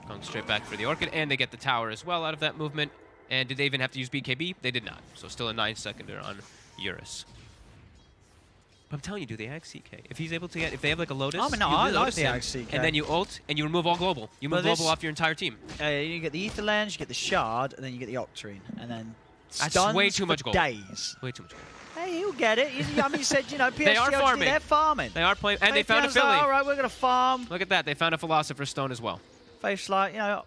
Going straight back for the Orchid, and they get the tower as well out of that movement. And did they even have to use BKB? They did not. So still a 9-seconder on Eurus. But I'm telling you, do they Ag CK? If he's able to get, if they have like a Lotus, I like the Ag CK. And then you ult, and you remove all global. You move global off your entire team. You get the Aether Lens, you get the Shard, and then you get the Octarine. And then that's way too much gold. Days. Way too much gold. Hey, he'll get it. I mean, you said, you know, PSG they are farming. They're farming. They are playing, and they found a Philly. Like, all right, we're going to farm. Look at that. They found a Philosopher's Stone as well. Faith's like, you know,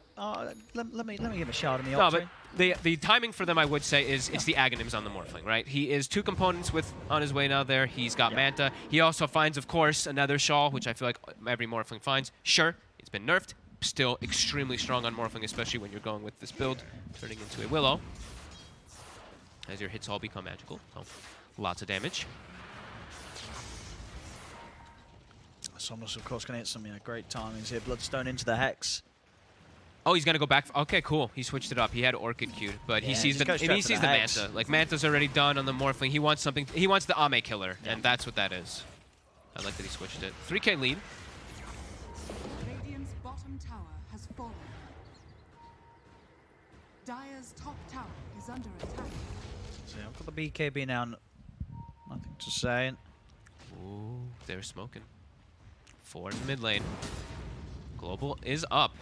let me give a Shard on the Octarine. No, but the timing for them, I would say, is it's the Aghanims on the Morphling, right? He is 2 components on his way now there. He's got Manta. He also finds, of course, another Shawl, which I feel like every Morphling finds. Sure, it's been nerfed. Still extremely strong on Morphling, especially when you're going with this build, turning into a Willow. As your hits all become magical. So, lots of damage. Somnus, of course, going to hit some great timings here. Bloodstone into the Hex. Oh, he's going to go back. Okay, cool. He switched it up. He had Orchid queued, but he sees the Manta. Like, Manta's already done on the Morphling. He wants something. He wants the Ame killer, and that's what that is. I like that he switched it. 3K lead. Radiant's bottom tower has fallen. Dire's top tower is under attack. So I've got the BKB now. Nothing to say. Ooh, they're smoking. 4 in the mid lane. Global is up.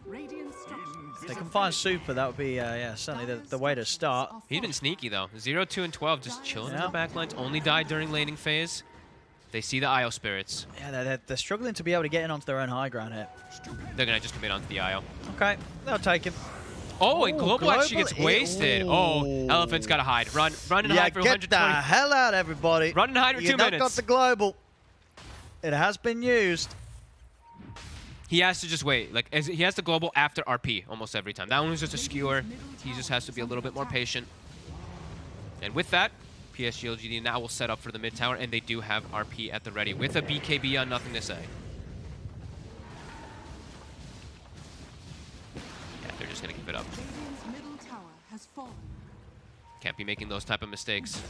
Radiant structures. If they can find super, that would be yeah, certainly the way to start. He's been sneaky though. 0, 2, and 12 just chilling in the back lines. Only died during laning phase. They see the Isle Spirits. Yeah, they're struggling to be able to get in onto their own high ground here. They're going to just commit onto the Isle. Okay, they'll take him. Oh, and Global actually gets wasted. Oh, Elephant's got to hide. Run and hide for 120. Get the hell out, everybody. Run and hide for 2 minutes. You've not got the Global. It has been used. He has to just wait. Like he has the Global after RP almost every time. That one was just a skewer. He just has to be a little bit more patient. And with that, PSG LGD now will set up for the mid tower, and they do have RP at the ready with a BKB on Nothing to Say. Yeah, they're just gonna keep it up. Radiant's middle tower has fallen. Can't be making those type of mistakes.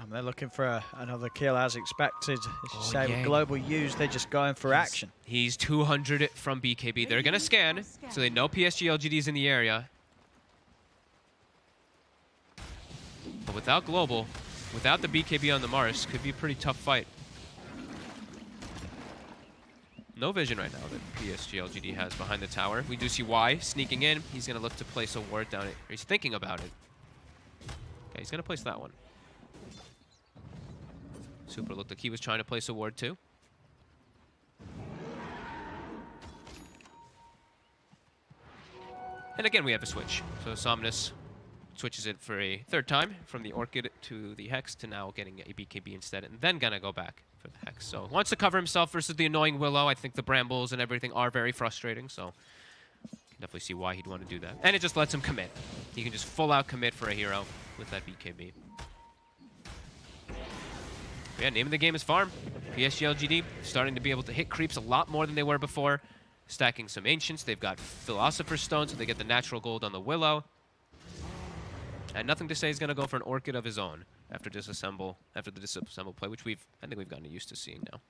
And they're looking for another kill as expected. As you say, yeah. with Global used, they're just going for action. He's 200 from BKB. They're gonna scan, so they know PSG LGD is in the area. But without Global, without the BKB on the Mars, could be a pretty tough fight. No vision right now that PSG LGD has behind the tower. We do see Y sneaking in. He's going to look to place a ward down it. He's thinking about it. Okay, he's going to place that one. Super looked like he was trying to place a ward too. And again, we have a switch. So Somnus switches it for a 3rd time from the Orchid to the Hex to now getting a BKB instead, and then gonna go back for the Hex. So wants to cover himself versus the annoying Willow. I think the Brambles and everything are very frustrating, so definitely see why he'd want to do that. And it just lets him commit. He can just full out commit for a hero with that BKB. But yeah, name of the game is farm. PSG LGD starting to be able to hit creeps a lot more than they were before. Stacking some Ancients. They've got Philosopher's Stone, so they get the natural gold on the Willow. And Nothing to Say is going to go for an Orchid of his own after the disassemble play, which I think we've gotten used to seeing now.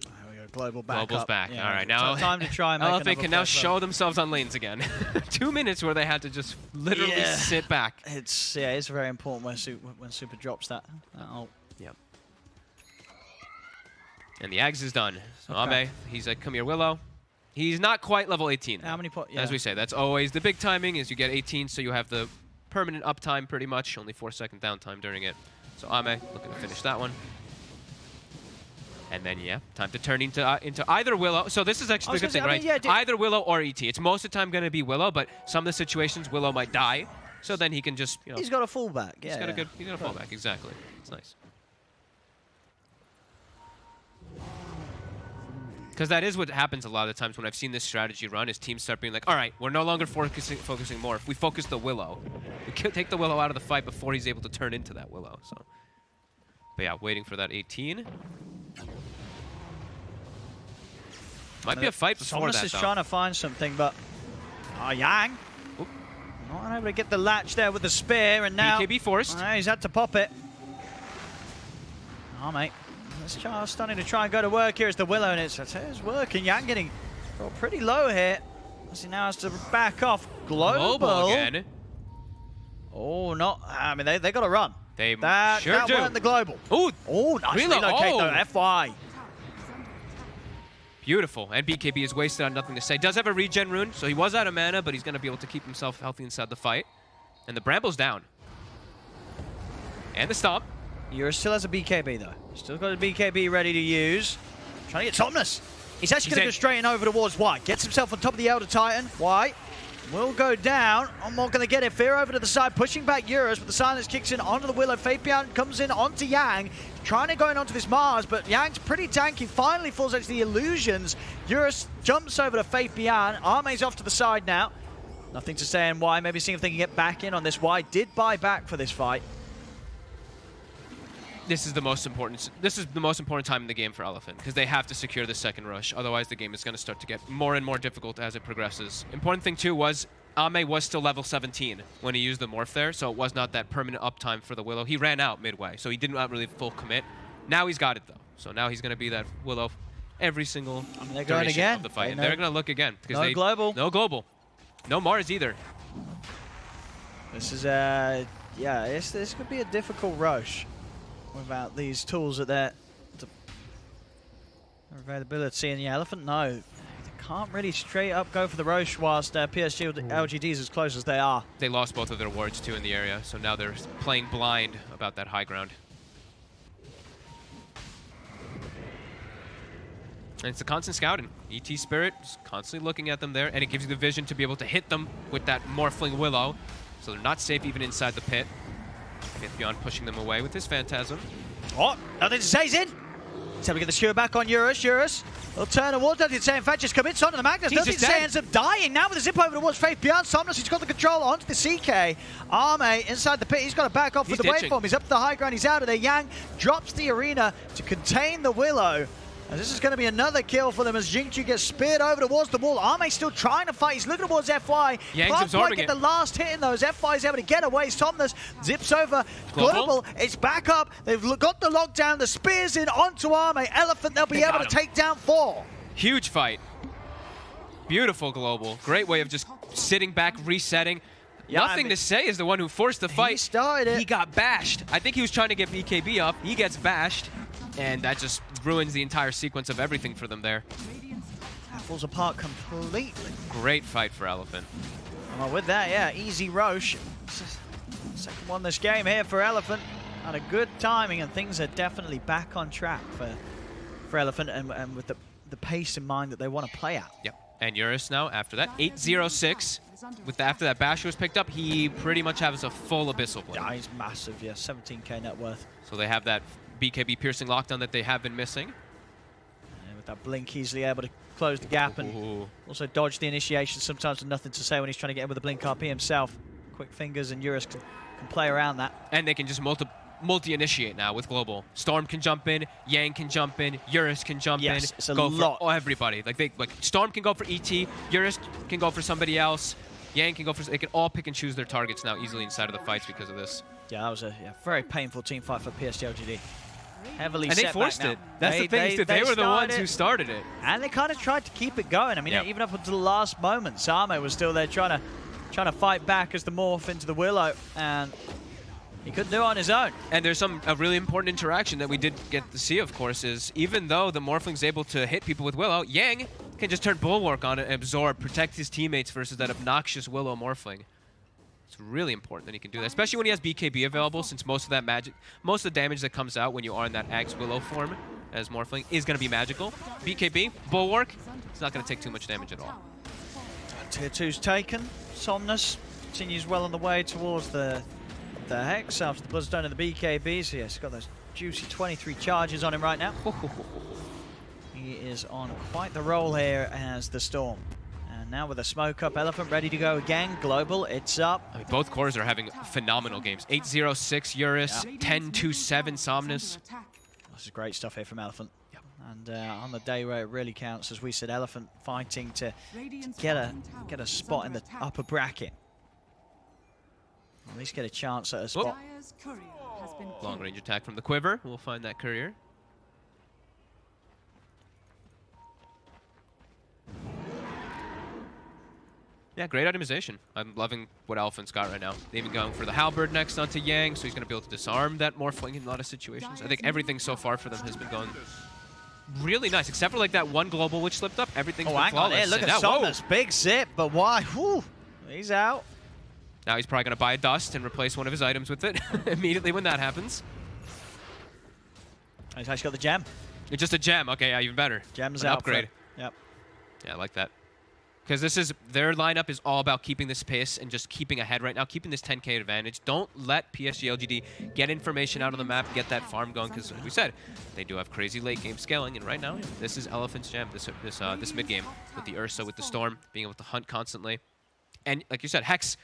There we go, Global back Global's up. back. Yeah, all right, now time to try and make Elephant can now another show themselves on lanes again. 2 minutes where they had to just literally sit back. It's very important when Super drops that ult. Yep. And the Ags is done. So Okay. Ame, he's like, come here, Willow. He's not quite level 18. How many points? As we say, that's always the big timing is you get 18, so you have the permanent uptime pretty much, only 4-second downtime during it. So Ame looking to finish that one. And then, yeah, time to turn into either Willow. So this is actually the good thing, right? Either Willow or ET. It's most of the time going to be Willow, but some of the situations Willow might die. So then he can just, you know. He's got a fallback. Yeah, he's got a fallback, exactly. It's nice. Because that is what happens a lot of the times when I've seen this strategy run, is teams start being like, all right, we're no longer focusing more. If we focus the Willow, we can take the Willow out of the fight before he's able to turn into that Willow. So, but yeah, waiting for that 18. Might be a fight before Somnus that, is though. trying to find something, but Yang not able to get the latch there with the spear, and now BKB forced. He's had to pop it. Oh, mate. This child's starting to try and go to work here as the Willow, and it's working. Yang getting pretty low here as he now has to back off. Global again. Oh, not. I mean, they got to run. They that sure do. weren't the Global. Oh, nice reload. relocate though. FY. Beautiful. And BKB is wasted on Nothing to Say. Does have a regen rune, so he was out of mana, but he's going to be able to keep himself healthy inside the fight. And the Bramble's down. And the stomp. Eurus still has a BKB though. Still got a BKB ready to use. Trying to get Somnus. He's actually going to go straight in over towards Y. Gets himself on top of the Elder Titan. Y will go down. I'm not going to get it. Fear over to the side, pushing back Eurus, but the silence kicks in onto the Willow. Fabian comes in onto Yang. Trying to go in onto this Mars, but Yang's pretty tanky. Finally falls into the illusions. Eurus jumps over to Fabian. Arme's off to the side now. Nothing to say on Y. Maybe seeing if they can get back in on this. Y did buy back for this fight. This is the most important. This is the most important time in the game for Elephant, because they have to secure the second rush. Otherwise, the game is going to start to get more and more difficult as it progresses. Important thing too was Ame was still level 17 when he used the morph there, so it was not that permanent uptime for the Willow. He ran out midway, so he didn't really full commit. Now he's got it, though. So now he's going to be that Willow every single they're going again. Of the fight. And they're going to look again. No global. No global. No Mars either. This is, yeah, this could be a difficult rush without these tools at their availability. And yeah, Elephant, no. They can't really straight up go for the Roche whilst PSG LGD is as close as they are. They lost both of their wards, too, in the area, so now they're playing blind about that high ground. And it's a constant scouting. ET Spirit is constantly looking at them there, and it gives you the vision to be able to hit them with that Morphling Willow. So they're not safe even inside the pit. Beyond pushing them away with his Phantasm. Oh, nothing to say, he's in. So we get the Skewer back on Eurus. Eurus will turn towards, nothing to say. In fact, just commits onto the Magnus. Nothing to say, ends up dying now with a zip over towards Faith Beyond. Somnus, he's got the control onto the CK. Arme inside the pit, he's got to back off with the waveform. He's up to the high ground, he's out of there. Yang drops the arena to contain the Willow. And this is going to be another kill for them as Jingchu gets speared over towards the wall. Arme's still trying to fight. He's looking towards FY. Yang's absorbing get the last hit in those. FY is able to get away. Somnus zips over. Global. It's back up. They've got the lockdown. The spears in onto Arme. Elephant, they'll be able to take down 4. Huge fight. Beautiful Global. Great way of just sitting back, resetting. Yeah, Nothing to say is the one who forced the fight. He started it. He got bashed. I think he was trying to get BKB up. He gets bashed. And that just ruins the entire sequence of everything for them there. That falls apart completely. Great fight for Elephant. Well, with that, yeah, easy Roche. Second one this game here for Elephant. Had a good timing, and things are definitely back on track for Elephant, and with the pace in mind that they want to play at. Yep. And Eurus now, after that, 8-0-6. After that bash was picked up, he pretty much has a full Abyssal Blade. Yeah, he's massive, yeah, 17k net worth. So they have that BKB piercing lockdown that they have been missing. And with that blink, easily able to close the gap and also dodge the initiation, sometimes with nothing to say when he's trying to get in with the blink RP himself. Quick fingers, and Eurus can play around that. And they can just multi-initiate now with Global. Storm can jump in, Yang can jump in, Eurus can jump in. It's a go lot. For everybody. Like Storm can go for ET, Eurus can go for somebody else, Yang can go for. They can all pick and choose their targets now easily inside of the fights because of this. Yeah, that was a very painful team fight for PSG LGD. Heavily and they forced it. That's the thing. They were the ones who started it. And they kind of tried to keep it going. I mean, even up until the last moment, Same was still there trying to fight back as the morph into the Willow, and he couldn't do it on his own. And there's a really important interaction that we did get to see, of course, is even though the Morphling's able to hit people with Willow, Yang can just turn Bulwark on it and absorb, protect his teammates versus that obnoxious Willow Morphling. It's really important that he can do that, especially when he has BKB available, since most of the damage that comes out when you are in that Axe Willow form as Morphling is going to be magical. BKB, Bulwark, it's not going to take too much damage at all. Tier 2's taken. Somnus continues well on the way towards the Hex after the Bloodstone and the BKB. So yes, he's got those juicy 23 charges on him right now. He is on quite the roll here as the Storm. And now with a smoke up, Elephant ready to go again. Global, it's up. I mean, both cores are having phenomenal games. 8-0-6 Eurus, 10-2-7 Somnus. This is great stuff here from Elephant. And on the day where it really counts, as we said, Elephant fighting to get a spot in the upper bracket. At least get a chance at a spot. Long range attack from the Quiver. We'll find that courier. Yeah, great itemization. I'm loving what Elephant's got right now. They've even going for the Halberd next onto Yang, so he's going to be able to disarm that Morphling in a lot of situations. I think everything so far for them has been going really nice, except for like that one Global which slipped up. Everything's been flawless. Hey, look at Somnus, big zip, but why? Whew, he's out. Now he's probably going to buy a Dust and replace one of his items with it immediately when that happens. He's actually got the gem. It's just a gem. Okay, yeah, even better. Gem's an out. Upgrade. Yep. Yeah, I like that. Because their lineup is all about keeping this pace and just keeping ahead right now, keeping this 10k advantage. Don't let PSG LGD get information out on the map, get that farm going, because like we said, they do have crazy late game scaling, and right now, this is Elephant's jam, this mid game with the Ursa, with the Storm, being able to hunt constantly. And like you said, Hex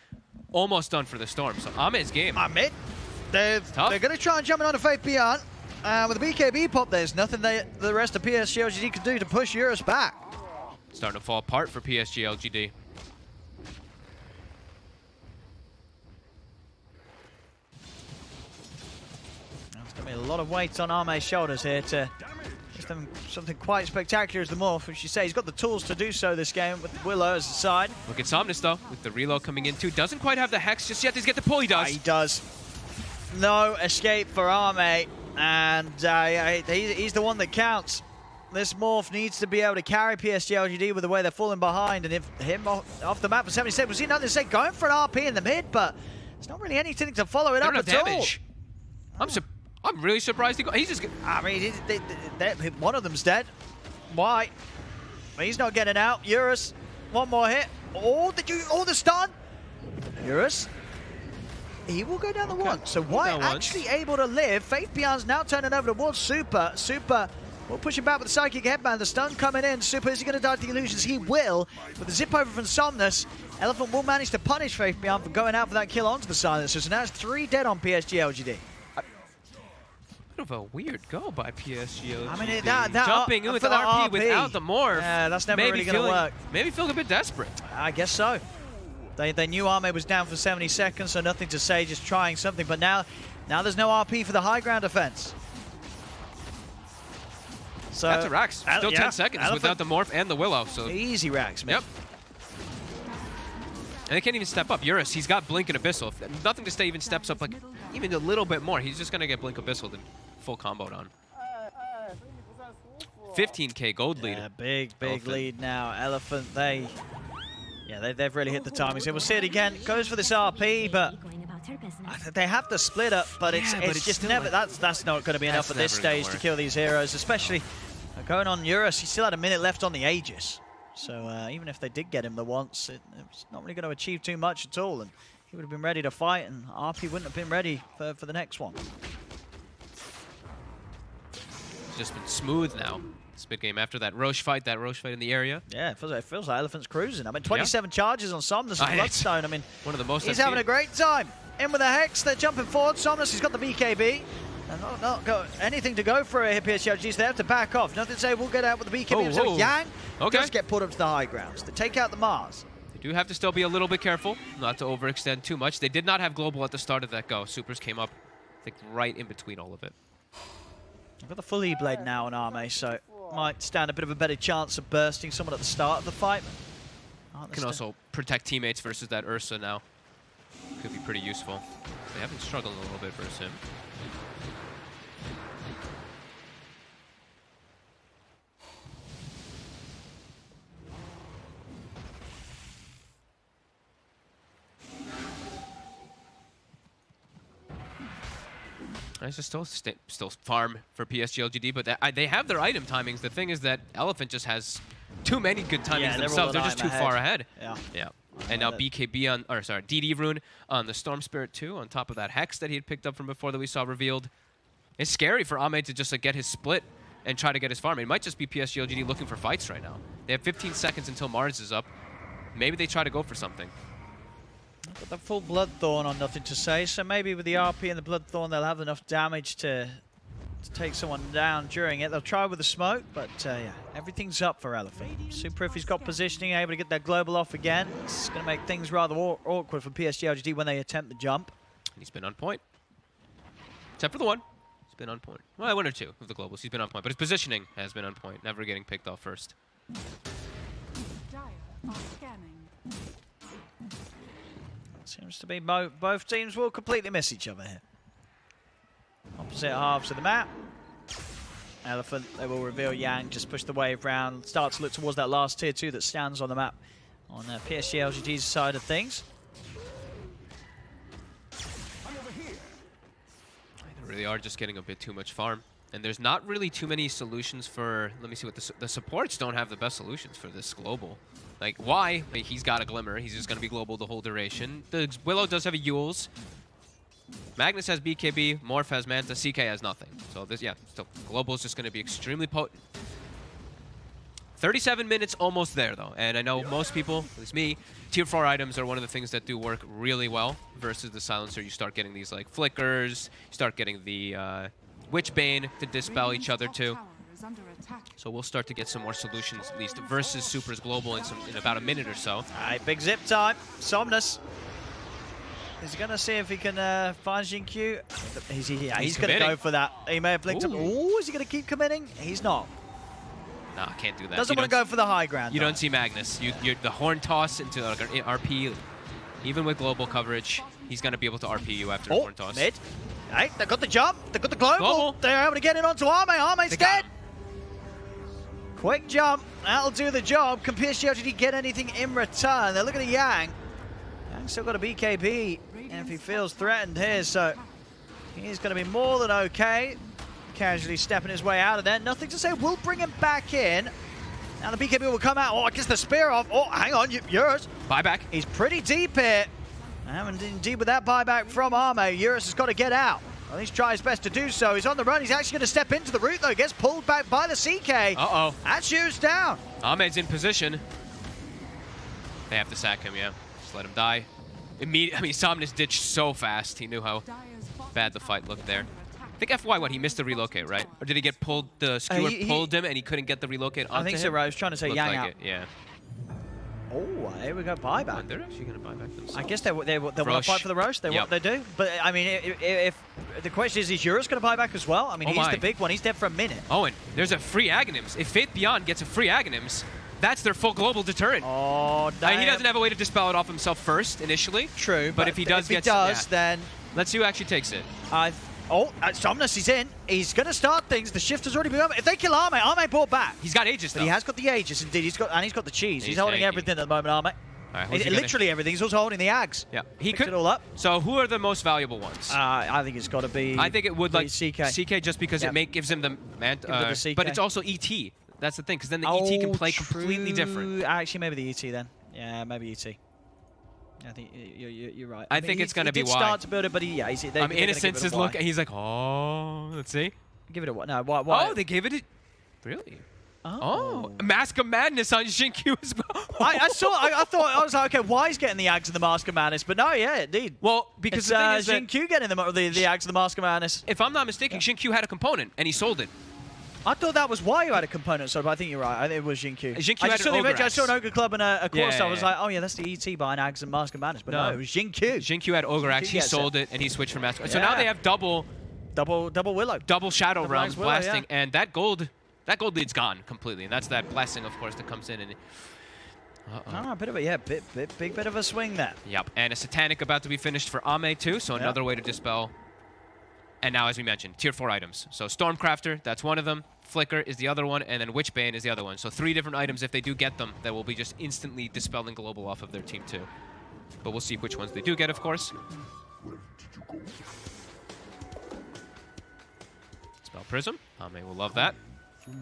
almost done for the Storm, so Ahmed's game. Ahmed, they're going to try and jump in on a Faith Beyond. With the BKB pop, there's nothing the rest of PSG LGD can do to push Eurus back. Starting to fall apart for PSG LGD. a lot of weight on Arme's shoulders here to give them something quite spectacular as the morph. Which you say he's got the tools to do so this game with Willow as the side. Look at Somnus though, with the reload coming in too. Doesn't quite have the Hex just yet. Does he get the pull? He does. He does. No escape for Arme, and he's the one that counts. This morph needs to be able to carry PSG LGD with the way they're falling behind, and if him off the map for 70 seconds, was he nothing to say, going for an RP in the mid, but there's not really anything to follow it up at damage. all. I'm really surprised he's just. I mean, one of them's dead. Why? He's not getting out. Eurus, one more hit. Oh, the stun. Eurus. He will go down the one. So White actually able to live. Faith Beyond's now turning over towards Super. Super will push him back with the Psychic Headband. The stun coming in. Super, is he going to die to the illusions? He will. With the zip over from Somnus, Elephant will manage to punish Faith Beyond for going out for that kill onto the Silencer. So now it's 3 dead on PSG LGD. Bit of a weird go by PSG LGD. I mean, that jumping in with the RP without the morph. Yeah, that's never really going to work. Maybe feeling a bit desperate. I guess so. They knew Arme was down for 70 seconds, so nothing to say, just trying something. But now there's no RP for the high ground defense. So that's a Rax. Still 10 seconds Elephant without the morph and the Willow. So easy Rax, man. Yep. And they can't even step up. Eurus, he's got Blink and Abyssal. Nothing to stay even steps up like even a little bit more. He's just going to get Blink Abyssal and full comboed on. 15k gold lead. Yeah, big lead now. Elephant, they've really hit the timing. So we'll see it again. Goes for this RP, but they have the split up, but it's just never. That's not going to be enough at this stage to kill these heroes, especially going on Eurus. He still had a minute left on the Aegis, so even if they did get him the once, it's not really going to achieve too much at all, and he would have been ready to fight, and RP wouldn't have been ready for the next one. It's just been smooth now. Mid game after that Roche fight in the area. Yeah, it feels like Elephant's cruising. I mean, 27 charges on Somnus and Bloodstone. I mean, one of the most. He's having a great time. In with a Hex, they're jumping forward. Somnus, he's got the BKB. And not got anything to go for a PSG LGD, so they have to back off. Nothing to say, we'll get out with the BKB. So Yang does get put up to the high grounds to take out the Mars. They do have to still be a little bit careful, not to overextend too much. They did not have global at the start of that go. Supers came up, I think, right in between all of it. I've got the full E-Blade now on Arme, so might stand a bit of a better chance of bursting someone at the start of the fight. Can also protect teammates versus that Ursa now. Could be pretty useful. They have been struggling a little bit versus him. Nice to still farm for PSG LGD, but they have their item timings. The thing is that Elephant just has too many good timings themselves. They're just too far ahead. Yeah. And now BKB on, or sorry, DD rune on the Storm Spirit 2 on top of that Hex that he had picked up from before that we saw revealed. It's scary for Ahmed to just get his split and try to get his farm. It might just be PSG LGD looking for fights right now. They have 15 seconds until Mars is up. Maybe they try to go for something. Got the full Bloodthorn on nothing to say, so maybe with the RP and the Bloodthorn they'll have enough damage to take someone down during it. They'll try with the smoke, but yeah, everything's up for Elephant. Super, if he's got positioning, able to get that global off again, it's going to make things rather awkward for PSG LGD when they attempt the jump. He's been on point. Except for the one. He's been on point. Well, one or two of the globals. He's been on point, but his positioning has been on point, never getting picked off first. Dire are scanning. Seems to be both teams will completely miss each other here. Opposite halves of the map. Elephant, they will reveal Yang, just push the wave round, start to look towards that last tier 2 that stands on the map on PSG LGD's side of things. They really are just getting a bit too much farm. And there's not really too many solutions for, let me see what the supports don't have the best solutions for this global. Like, why? I mean, he's got a Glimmer. He's just going to be global the whole duration. The Willow does have a Yules. Magnus has BKB. Morph has Manta. CK has nothing. So, this, yeah, still, global is just going to be extremely potent. 37 minutes almost there, though. And I know most people, at least me, tier 4 items are one of the things that do work really well versus the Silencer. You start getting these, like, flickers. You start getting the Witchbane to dispel each other, too. So we'll start to get some more solutions, at least versus Super's global in about a minute or so. All right, big zip time. Somnus. He's going to see if he can find Jinkyu. He's going to committing. go for that. He may have blinked him. Ooh, is he going to keep committing? He's not. No, can't do that. Doesn't want to go for the high ground. You don't see Magnus. You're the horn toss into like an RP. Even with global coverage, he's going to be able to RP you after the horn toss. Mid. Hey, they got the jump. They got the global. They're able to get it onto Arme. Arme's dead. Quick jump. That'll do the job. Can PSG LGD get anything in return? They're looking at Yang. Yang's still got a BKB. And if he feels threatened here, so he's going to be more than okay. Casually stepping his way out of there. Nothing to say. We'll bring him back in. Now the BKB will come out. Oh, I guess the spear off. Oh, hang on. Yours. Buyback. He's pretty deep here. And indeed with that buyback from Arme, Eurus has got to get out. Well, he's trying his best to do so. He's on the run. He's actually going to step into the route, though. Gets pulled back by the CK. Uh-oh. That shoots down. Ahmed's in position. They have to sack him, yeah. Just let him die. I mean, Somnus ditched so fast. He knew how bad the fight looked there. I think FY, he missed the relocate, right? Or did he get pulled? The skewer pulled him and he couldn't get the relocate onto him? I think so, right. I was trying to say Yang out. Yeah. Oh, here we go, buyback. They're actually going to buy back themselves. I guess they want to fight for the roast. What they do. But, I mean, if the question is Eurus going to buy back as well? I mean, he's the big one. He's dead for a minute. Oh, and there's a free Aghanims. If Faith Beyond gets a free Aghanims, that's their full global deterrent. Oh, damn. He doesn't have a way to dispel it off himself first, initially. True. But if he does, then... Let's see who actually takes it. Somnus is in. He's going to start things. The shift has already been over. If they kill Arme brought back. He's got Aegis, though. But he has got the Aegis, indeed. He's got the cheese. He's holding everything at the moment, Arme. Right, literally everything. He's also holding the Ags. Yeah, he could it all up. So who are the most valuable ones? I think it's got to be. I think it would like CK just because it gives him the but it's also ET. That's the thing, because then the ET can play completely different. Actually, maybe the ET then. Yeah, maybe ET. I think you're right. I think it's going to be why. He did start to build it, but Innocence is look. He's like, oh, let's see. Give it a what? No, why? Oh, they gave it a. Really? Oh, Mask of Madness on Jinkyu as well. I thought I was like, okay, why is getting the Ags of the Mask of Madness? But no, yeah, indeed. Well, because it's Jinkyu getting the Ags of the Mask of Madness. If I'm not mistaken, Jinkyu had a component and he sold it. I thought that was why you had a component sold, but I think you're right. I think it was Jinkyu. I saw an Ogre Club and a Core Star. I was like, oh yeah, that's the ET buying Ags and Mask of Madness. But no, it was Jinkyu. Jinkyu had Ogre Axe. He sold it and he switched from Mask. So now they have double Willow, double Shadow rounds blasting, and that gold lead's gone completely, and that's that blessing, of course, that comes in. And a bit of a big bit of a swing there. Yep, and a Satanic about to be finished for Ame too, so another way to dispel. And now, as we mentioned, tier 4 items. So Stormcrafter, that's one of them. Flicker is the other one, and then Witchbane is the other one. So 3 different items, if they do get them, that will be just instantly dispelling global off of their team too. But we'll see which ones they do get, of course. Spell Prism. Ame will love that.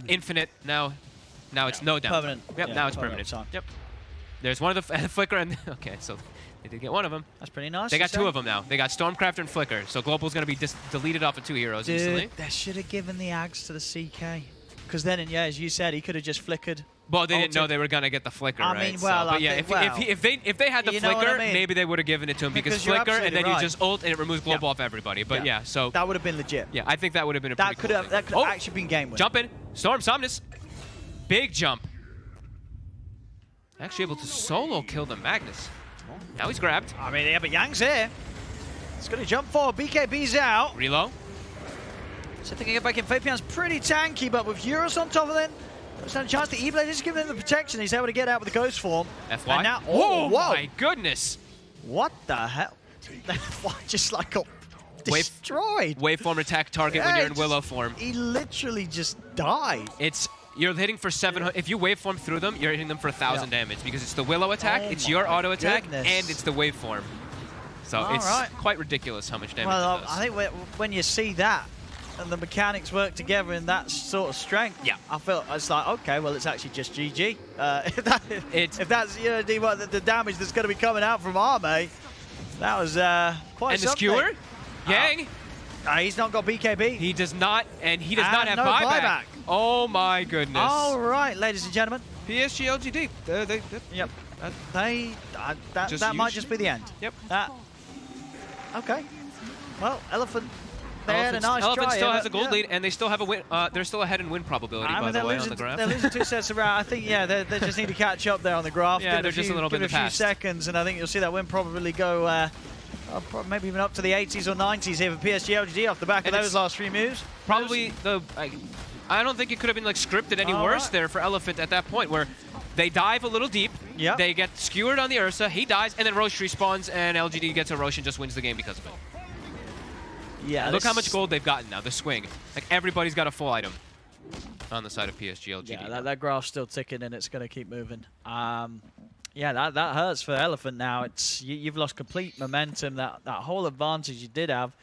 Infinite, now it's no down. Permanent. Yep, now it's permanent. Yep. There's one of the Flicker, and okay, so they did get one of them. That's pretty nice. They got 2 of them now. They got Stormcrafter and Flicker, so Global's going to be deleted off of 2 heroes instantly. They should have given the Ags to the CK. Because then, as you said, he could have just flickered. Well, they didn't know they were going to get the Flicker, right? I mean, well, but yeah, if they had the Flicker, maybe they would have given it to him because Flicker, and then you just ult and it removes global off everybody. But yeah, so that would have been legit. Yeah, I think that would have been a pretty cool thing. That could have actually been game winning. Jump in, Storm Somnus, big jump. Actually able to solo kill the Magnus. Now he's grabbed. I mean, yeah, but Yang's here. He's going to jump forward. BKB's out. Reload. So they can get back in. Fabian's pretty tanky, but with Eurus on top of them, there's no chance. The E-Blade is giving him the protection. He's able to get out with the Ghost form. FY. And now, whoa, my goodness. What the hell? FY just like got destroyed. Waveform attack target when you're in Willow form. He literally just died. You're hitting for 700. If you waveform through them, you're hitting them for 1,000 damage because it's the Willow attack, it's your auto attack, and it's the waveform. So it's quite ridiculous how much damage it does. I think when you see that and the mechanics work together in that sort of strength, I feel it's like, okay, well, it's actually just GG. If that's the damage that's going to be coming out from Arme, that was quite and something. The skewer, Yang. He's not got BKB. He does not, and he does not have buyback. Oh my goodness. All right, ladies and gentlemen. PSG LGD. Yep. That might just be the end. Yep. Okay. Well, Elephant. They had a nice Elephant try still has a gold lead, and they still have a win. They're still ahead in win probability, by the way, on the graph. They're losing 2 sets around. I think, they just need to catch up there on the graph. Yeah, they're just a little bit in the past. Give it a few seconds, and I think you'll see that win probably go maybe even up to the 80s or 90s here for PSG LGD off the back of those last 3 moves. Probably I don't think it could have been like scripted any worse there for Elephant at that point, where they dive a little deep, they get skewered on the Ursa, he dies, and then Roche respawns, and LGD gets a Roche and just wins the game because of it. Yeah, look how much gold they've gotten now, the swing. Like, everybody's got a full item on the side of PSG LGD. Yeah, that graph's still ticking, and it's going to keep moving. Yeah, that hurts for Elephant now. It's you've lost complete momentum, that whole advantage you did have.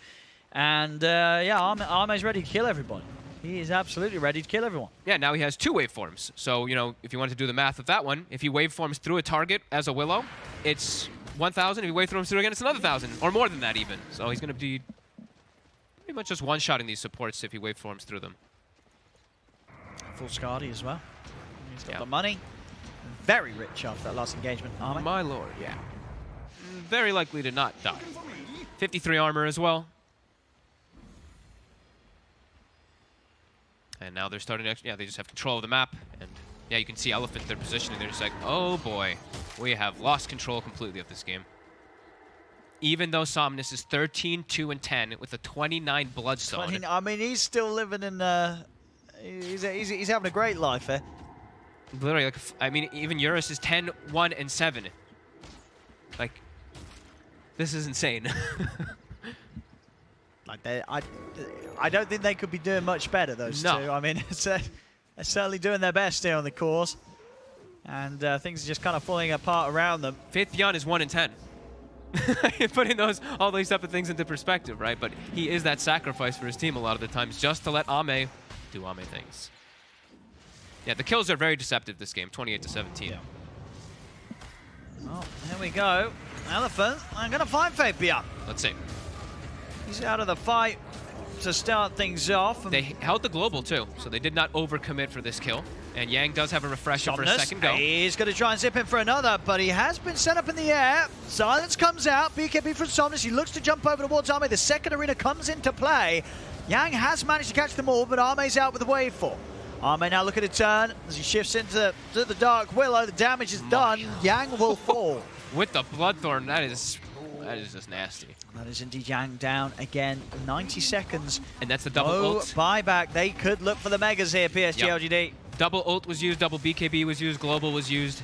And, yeah, Arme's ready to kill everybody. He is absolutely ready to kill everyone. Yeah, now he has 2 waveforms. So, you know, if you wanted to do the math of that one, if he waveforms through a target as a Willow, it's 1,000. If he waveforms through again, it's another 1,000, or more than that even. So he's going to be pretty much just one-shotting these supports if he waveforms through them. Full Scardy as well. He's got the money. Very rich after that last engagement, Arme. My lord, yeah. Very likely to not die. 53 armor as well. And now they're starting to, yeah, they just have control of the map. And yeah, you can see Elephant, they're positioning. They're just like, oh boy, we have lost control completely of this game. Even though Somnus is 13, 2, and 10 with a 29 Bloodstone. I mean, he's still living in, he's having a great life here. Literally, like, I mean, even Eurus is 10, 1, and 7. Like, this is insane. Like I don't think they could be doing much better, those two. I mean, they're certainly doing their best here on the course. And things are just kind of falling apart around them. Faith Beyond is 1 and 10. Putting all these type of things into perspective, right? But he is that sacrifice for his team a lot of the times just to let Arme do Arme things. Yeah, the kills are very deceptive this game, 28-17. Yeah. Well, here we go. Elephant, I'm going to find Faith Beyond. Let's see. He's out of the fight to start things off. They held the global too, so they did not overcommit for this kill. And Yang does have a refresher for a second go. He's going to try and zip in for another, but he has been sent up in the air. Silence comes out. BKB from Somnus. He looks to jump over towards Arme. The second arena comes into play. Yang has managed to catch them all, but Arme's out with the waveform. Arme now looking to turn as he shifts into the Dark Willow. The damage is done. Yang will fall. With the Bloodthorn, that is just nasty. That is indeed Yang down again. 90 seconds. And that's the double ult. Buyback. They could look for the megas here, PSG LGD. Double ult was used, double BKB was used, global was used.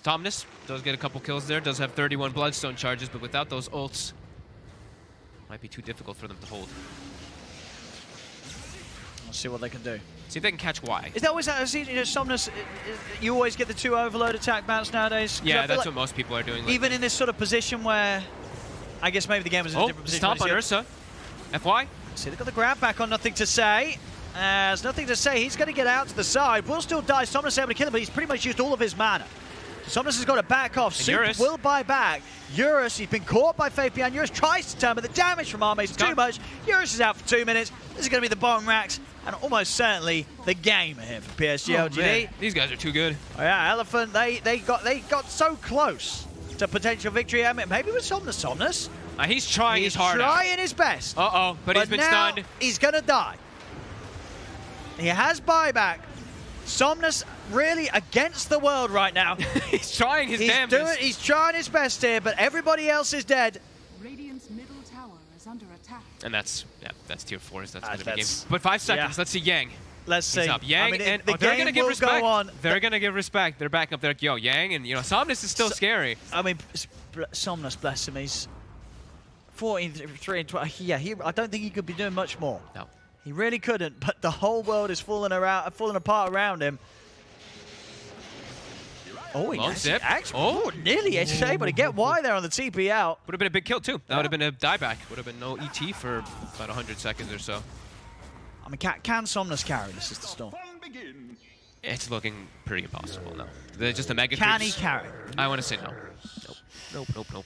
Somnus does get a couple kills there, does have 31 Bloodstone charges, but without those ults, might be too difficult for them to hold. Let's see what they can do. See if they can catch Y. Is that always that? You know, Somnus, you always get the 2 overload attack bounce nowadays? Yeah, that's what most people are doing. Like, even in this sort of position where, I guess maybe the game was in a different position. Stomp on Ursa. FY. See, they've got the grab back on Nothing to Say. There's nothing to say. He's going to get out to the side. Will still die. Somnus able to kill him, but he's pretty much used all of his mana. So Somnus has got to back off. Super will buy back. Eurus, he's been caught by Faith Beyond. Eurus tries to turn, but the damage from Arme is too much. Eurus is out for 2 minutes. This is going to be the bottom racks, and almost certainly the game here for PSG LGD. Man. These guys are too good. Oh, yeah, Elephant, they got so close to potential victory. I mean, maybe with Somnus. He's trying his hardest. He's trying his best. But he's been now stunned. He's going to die. He has buyback. Somnus really against the world right now. He's trying his damnedest. He's trying his best here, but everybody else is dead. Radiant's middle tower is under attack. And that's tier 4s. That's going to be game. But 5 seconds. Yeah. Let's see Yang. Let's see. He's up. Yang, I mean, and the they're game going to give will respect. go on. They're going to give respect. They're back up there like, yo, Yang, and you know, Somnus is still scary. I mean, Somnus, bless him, he's 14, 3, and 12. Yeah, I don't think he could be doing much more. No. He really couldn't, but the whole world is falling apart around him. Oh, he actually nearly able to get Y there on the TP out. Would have been a big kill, too. That would have been a dieback. Would have been no ET for about 100 seconds or so. I mean, can Somnus carry this is the storm? It's looking pretty impossible, no. They're just a mega Can creeps. he carry? I want to say no. Nope.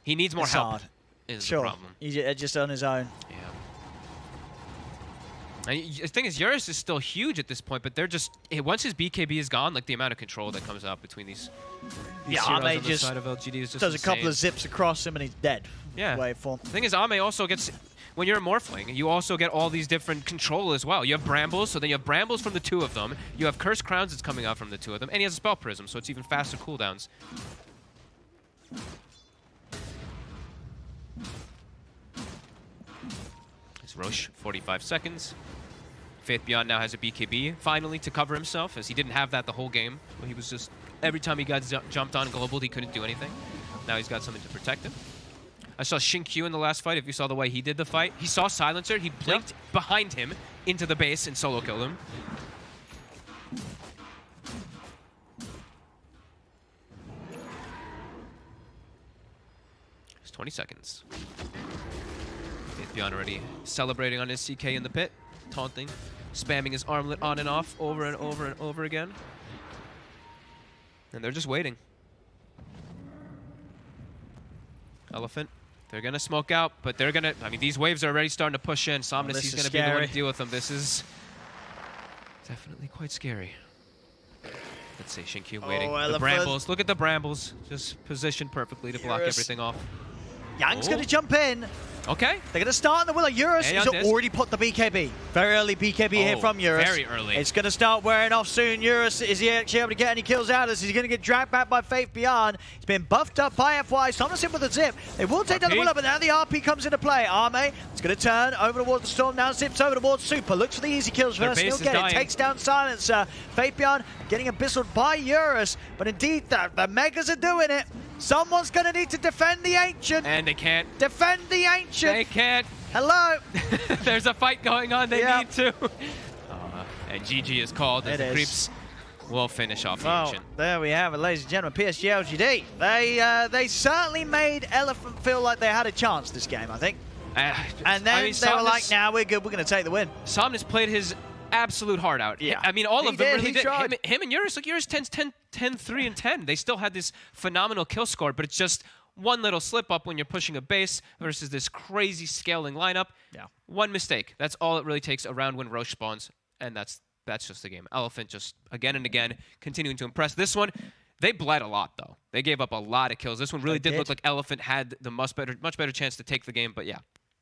He needs more help. Hard. Is the problem. He's just on his own. Yeah. And the thing is, Eurus is still huge at this point, but they're just once his BKB is gone, like the amount of control that comes out between these heroes on the side of LGD is just does insane. a couple of zips across him and he's dead. Yeah. Waveform. The thing is, Arme also gets, when you're morphling, you also get all these different control as well. You have Brambles, so then you have Brambles from the 2 of them. You have Cursed Crowns that's coming out from the 2 of them, and he has a Spell Prism, so it's even faster cooldowns. It's Roche, 45 seconds. Faith Beyond now has a BKB, finally, to cover himself, as he didn't have that the whole game. He was just, every time he got jumped on global, he couldn't do anything. Now he's got something to protect him. I saw Q in the last fight, if you saw the way he did the fight. He saw Silencer, he blinked behind him into the base and solo killed him. It's 20 seconds. Faith Beyond already celebrating on his CK in the pit, taunting, spamming his armlet on and off over and over and over again. And they're just waiting. Elephant, they're going to smoke out, but they're going to... I mean, these waves are already starting to push in. Somnus, he's going to be the one to deal with them. This is definitely quite scary. Let's see, Q waiting. The brambles. Look at the brambles. Just positioned perfectly to block everything off. Yang's going to jump in. Okay. They're going to start on the Willow. Eurus has already put the BKB. Very early BKB here from Eurus. Very early. It's going to start wearing off soon. Eurus, is he actually able to get any kills out of this? He's going to get dragged back by Faith Beyond. He's been buffed up by FY. Somnus in with a zip. They will take down the Willow, but now the RP comes into play. Arme is going to turn over towards the Storm. Now zips over towards Super. Looks for the easy kills first. He'll get it. Takes down Silencer. Faith Beyond getting abyssaled by Eurus. But indeed, the Megas are doing it. Someone's going to need to defend the Ancient. And they can't. Defend the Ancient. They can't. Hello. There's a fight going on. They need to. And GG is called as the creeps will finish off the Ancient. There we have it, ladies and gentlemen. PSG LGD. They certainly made Elephant feel like they had a chance this game, I think. And then they were like, nah, we're good. We're going to take the win. Somnus played his absolute heart out. Yeah. I mean, all of them really did. Him and Eurus, like Eurus 10, 3, and 10. They still had this phenomenal kill score, but it's just one little slip up when you're pushing a base versus this crazy scaling lineup. Yeah. One mistake. That's all it really takes around when Roche spawns, and that's just the game. Elephant just again and again continuing to impress. This one, they bled a lot though. They gave up a lot of kills. This one really did look like Elephant had the much better chance to take the game, but yeah,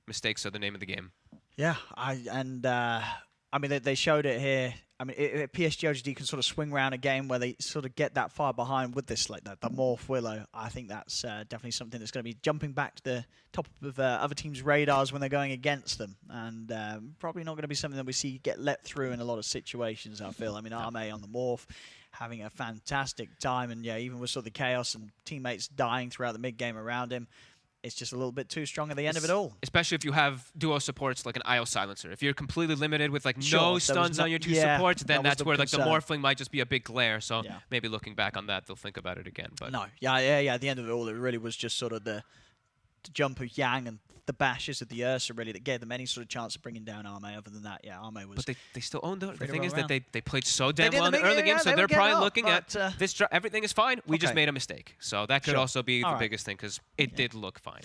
mistakes are the name of the game. Yeah, I mean, they showed it here. I mean, PSG LGD can sort of swing around a game where they sort of get that far behind with this, like that, the Morph Willow. I think that's definitely something that's going to be jumping back to the top of other teams' radars when they're going against them. And probably not going to be something that we see get let through in a lot of situations, I feel. I mean, Arme on the Morph having a fantastic time. And yeah, even with sort of the chaos and teammates dying throughout the mid-game around him, it's just a little bit too strong at the end of it all. Especially if you have duo supports like an IO Silencer. If you're completely limited with like no stuns on your two supports, then that's where like the Morphling might just be a big glare. So maybe looking back on that, they'll think about it again. But no, at the end of it all, it really was just sort of the jump of Yang and the bashes of the Ursa really that gave them any sort of chance of bringing down Arme. Other than that, yeah, Arme was... But they still owned it. The thing is that they played so damn well in the early game, so they're probably looking at this. Everything is fine. We just made a mistake. So that could also be the biggest thing because it did look fine.